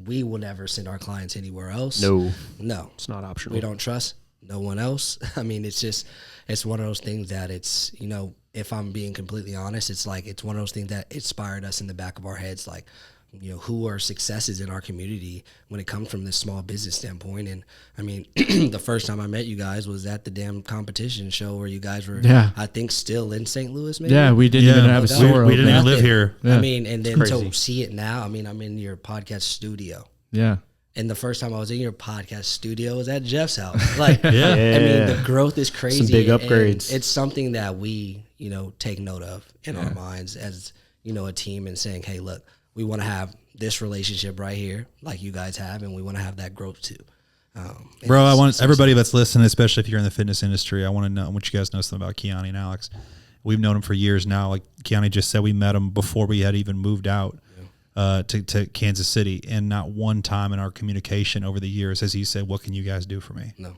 we will never send our clients anywhere else. No, No, it's not optional. we don't trust no one else. I mean, it's one of those things that it's, you know, if I'm being completely honest, it's like, it's one of those things that inspired us in the back of our heads, like, you know, who are successes in our community when it comes from this small business standpoint. And I mean, the first time I met you guys was at the damn competition show where you guys were, Yeah. I think, still in St. Louis, maybe. Yeah, we didn't Yeah, even have a we- store we didn't open. even live here. Yeah. I mean, and then crazy. to see it now, I mean, I'm in your podcast studio. Yeah. And the first time I was in your podcast studio was at Jeff's house. Like, Yeah. I mean, the growth is crazy. Some big and upgrades. it's something that we, you know, take note of in our minds as, you know, a team, and saying, hey, look, we want to have this relationship right here, like you guys have, and we want to have that growth too. Bro, I want everybody that's listening, especially if you're in the fitness industry, I want to know, I want you guys to know something about Keani and Alex. We've known them for years now. Like Keani just said, we met them before we had even moved out to Kansas City. And not one time in our communication over the years has he said, what can you guys do for me? No.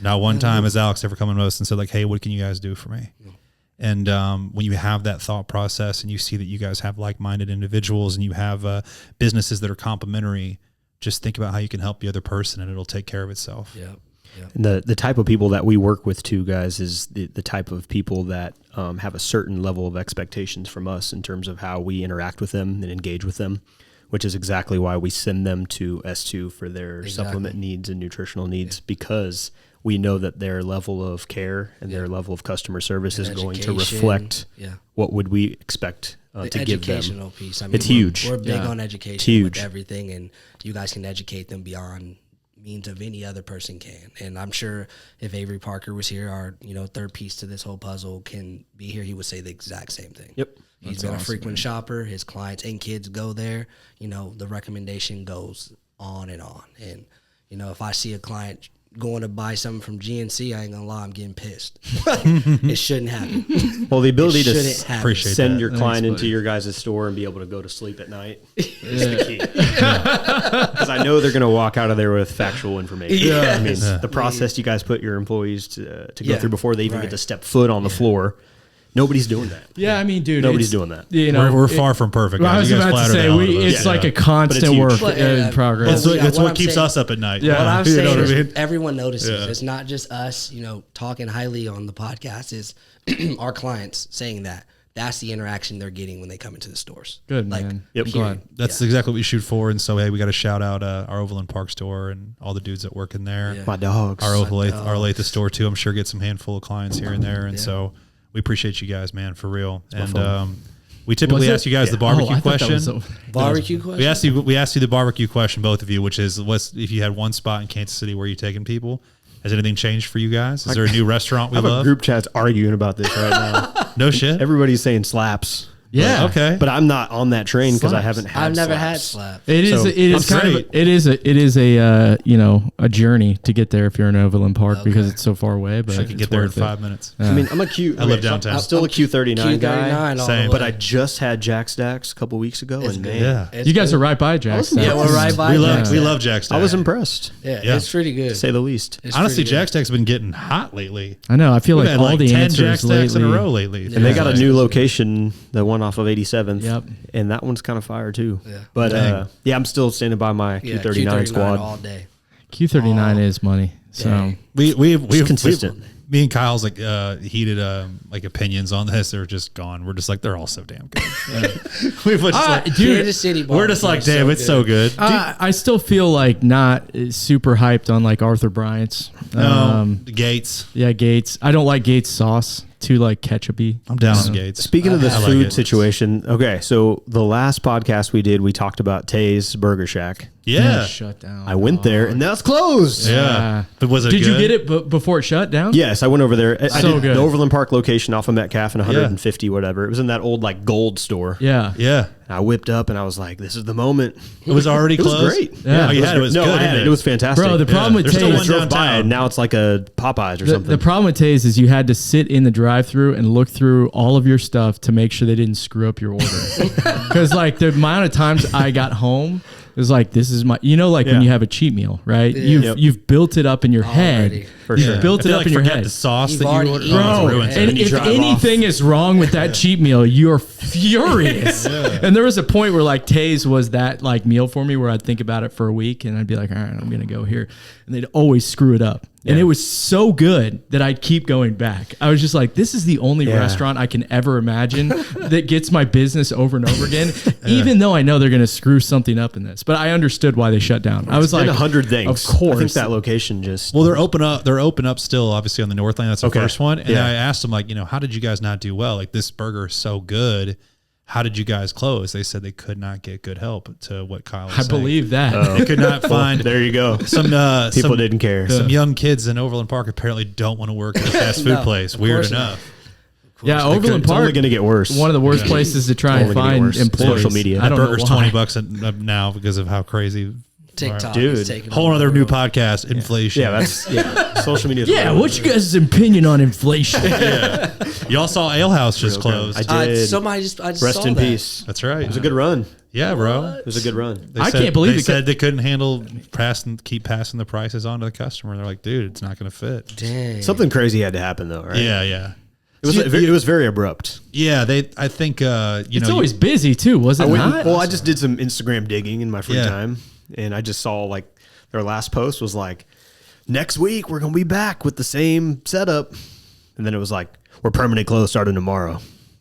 Not one time has Alex ever come to us and said, like, hey, what can you guys do for me? And when you have that thought process and you see that you guys have like-minded individuals and you have businesses that are complementary, just think about how you can help the other person and it'll take care of itself. Yeah. And the type of people that we work with too, guys, is the type of people that have a certain level of expectations from us in terms of how we interact with them and engage with them, which is exactly why we send them to S2 for their supplement needs and nutritional needs, because we know that their level of care and their level of customer service is going to education. reflect Yeah. what would we expect The to give them. educational piece. I mean, It's huge. We're big Yeah. on education It's huge. with everything, and you guys can educate them beyond means of any other person can. And I'm sure if Avery Parker was here, our, you know, third piece to this whole puzzle can be here, he would say the exact same thing. Yep. He's been a frequent shopper. His clients and kids go there. You know, the recommendation goes on. And, you know, if I see a client going to buy something from GNC, I ain't gonna lie, I'm getting pissed. It shouldn't happen. Well, the ability It to shouldn't happen. appreciate send that. your Thanks, client into buddy. your guys' store and be able to go to sleep at night is the key. Because I know they're going to walk out of there with factual information. Yeah. I mean, the process you guys put your employees to go Yeah. through before they even Right. get to step foot on the floor, nobody's doing that. Yeah, I mean, dude, Nobody's it's- doing that. You know, We're far from perfect, Well, I guys. was You guys about to flatter say, the hell out of us. it's like a But it's constant huge. work But, in progress. That's what what I'm keeps saying- us up at night. Yeah. What I'm You know saying what I is mean? everyone notices. Yeah. It's not just us, you know, talking highly on the podcast. Is our clients saying that. That's the interaction they're getting when they come into the stores. Good, like, man. Yep. I'm glad. That's exactly what we shoot for. And so, hey, we got to shout out our Overland Park store and all the dudes that work in there. Yeah. My dogs. Our Olathe store too. I'm sure get some handful of clients here and there. And so we appreciate you guys, man, for real. And we typically Was ask it? you guys the Oh, I barbecue thought that question. was barbecue question. We asked you the barbecue question, both of you, which is, what's if you had one spot in Kansas City where you taking people? Has anything changed for you guys? Is there a new restaurant we I have love? a group chat's arguing about this right now. No shit. Everybody's saying slaps. Yeah. Okay. But I'm not on that train because I Slaps. haven't had I've never had slaps. slap. It is. So, It is I'm kind of. great. It is a you know, a journey to get there if you're in Overland Park because it's so far away. But I can it's get there in worth it. 5 minutes. I mean, I'm a Q. I live downtown. I'm still a Q39 guy. Q39 all Same. the But way. I just had Jack Stacks a couple weeks ago, and man, Yeah. It's You guys good. are right by Jack's. Yeah, we're right by. We Jack's. love Jack Stack. I was impressed, Yeah, Yeah. it's pretty good. to say the least. It's Honestly, pretty good. Jack Stack's been getting hot lately. I know. I feel We've like had all like the 10 Jack answers Stacks lately. in a row lately. And they got a Like- new location, the one off of 87th. Yep. And that one's kind of fire too. Yeah. But Dang. yeah, I'm still standing by my Yeah, Q39 squad. all day. Q39 is money. So Dang. We've consistent. Me and Kyle's like heated like opinions on this. They're just gone. We're just like they're all so damn good. We were just like, Kansas City we're just like, damn, it's so good. I still feel like not super hyped on like Arthur Bryant's. Gates. Yeah, Gates. I don't like Gates sauce. Too like ketchupy. I'm down on Gates. Speaking of this like food it. situation, okay, so the last podcast we did, we talked about Tay's Burger Shack. Yeah. Shut down. I went there and that's closed. Yeah. But was it Did you good? get it before it shut down? Yes, I went over there. I So did good. the Overland Park location off of Metcalf and 150, whatever. It was in that old like gold store. Yeah. Yeah. And I whipped up and I was like, this is the moment. It was already It was closed. great. Yeah. Oh, you had it. It was no, good. I had it. It was fantastic. Bro, the problem with There's still Tay's, one drove by downtown. and now it's like a Popeyes or something. the problem with Tay's is you had to sit in the drive-thru and look through all of your stuff to make sure they didn't screw up your order. Because like the amount of times I got home, it was like, this is my, like when Yeah. you have a cheat meal, right? Yeah. You've built it up in your Already. head. For You've sure. built I it feel up like in your forget head. the sauce You've that you already ordered. eaten. Oh, Bro, it's ruined. and And you if drive anything is wrong with that cheat meal, you're furious. And there was a point where like Tay's was that like meal for me where I'd think about it for a week and I'd be like, all right, I'm gonna go here, and they'd always screw it up. And it was so good that I'd keep going back. I was just like, this is the only restaurant I can ever imagine that gets my business over and over again, even though I know they're going to screw something up in this. But I understood why they shut down. I was like, 100 things. Of course. I think that location just. Well, they're open up. They're open up still, obviously on the Northland. That's the Okay. first one. And Yeah. I asked them, like, how did you guys not do well? Like, this burger is so good. How did you guys close? They said they could not get good help. To what Kyle was I saying. believe that. They could not find there you go. some People didn't care. Some young kids in Overland Park apparently don't want to work at a fast food No, place. of Weird course not. enough. Yeah, Overland It's only Park, going to get worse. one of the worst places to try and only gonna get find worse. employees. Social media. I That don't know burger's why. $20 now because of how crazy. TikTok Dude. is taking Whole over other the new world. podcast, inflation. Yeah, that's social media. Yeah, what's you guys' opinion on inflation? Y'all saw Ale House just closed. I did. I just Rest saw in that. peace. That's right. It was a good run. Yeah, bro. It was a good run. They I said- can't believe they it. said they couldn't handle keep passing the prices on to the customer. They're like, dude, it's not going to fit. Dang. Something crazy had to happen though, right? Yeah. It was very abrupt. Yeah, I think It's always busy too, was it not? Well, I just did some Instagram digging in my free Yeah. time, and I just saw like their last post was like, next week we're gonna be back with the same setup, and then it was like, we're permanently closed starting tomorrow.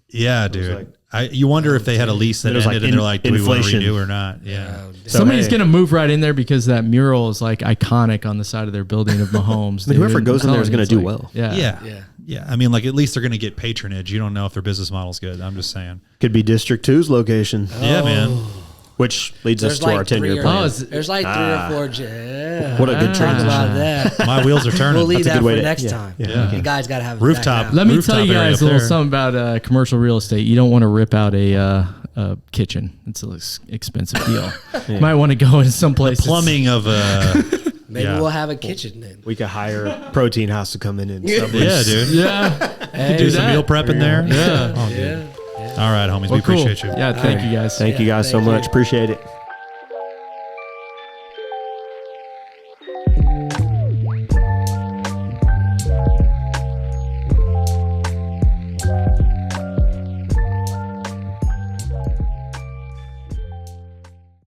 Yeah, dude. You wonder if they had a lease that It was ended like and they're like, do we want to inflation. renew or not? Yeah. Somebody's hey. gonna move right in there because that mural is like iconic on the side of their building of Mahomes. I mean, whoever dude. goes in there is I'm gonna telling do you, it's well. Yeah. Yeah. Yeah. Yeah. I mean, like, at least they're going to get patronage. You don't know if their business model's good. I'm just saying. Could be District 2's location, Yeah, man. which leads us There's to like our 10-year 3 or- plan. There's like 3 or 4. Yeah. What a good Talk transition. about that. My wheels are turning. We'll leave That's a that good way for to- next yeah, time. yeah. You guys got to have it Rooftop. back now. Let me Rooftop tell you area guys up a little there. something about commercial real estate. You don't want to rip out a kitchen. It's an expensive deal. You might want to go in some place. Plumbing of Maybe Yeah. we'll have a kitchen then. We could hire a Protein House to come in and stuff. yeah, dude. Yeah. Do some that. meal prep in there. Yeah. Oh, dude. All right, homies. Well, we appreciate cool. you. Yeah. Thank you guys. Thank you guys so thank you. much. Appreciate it.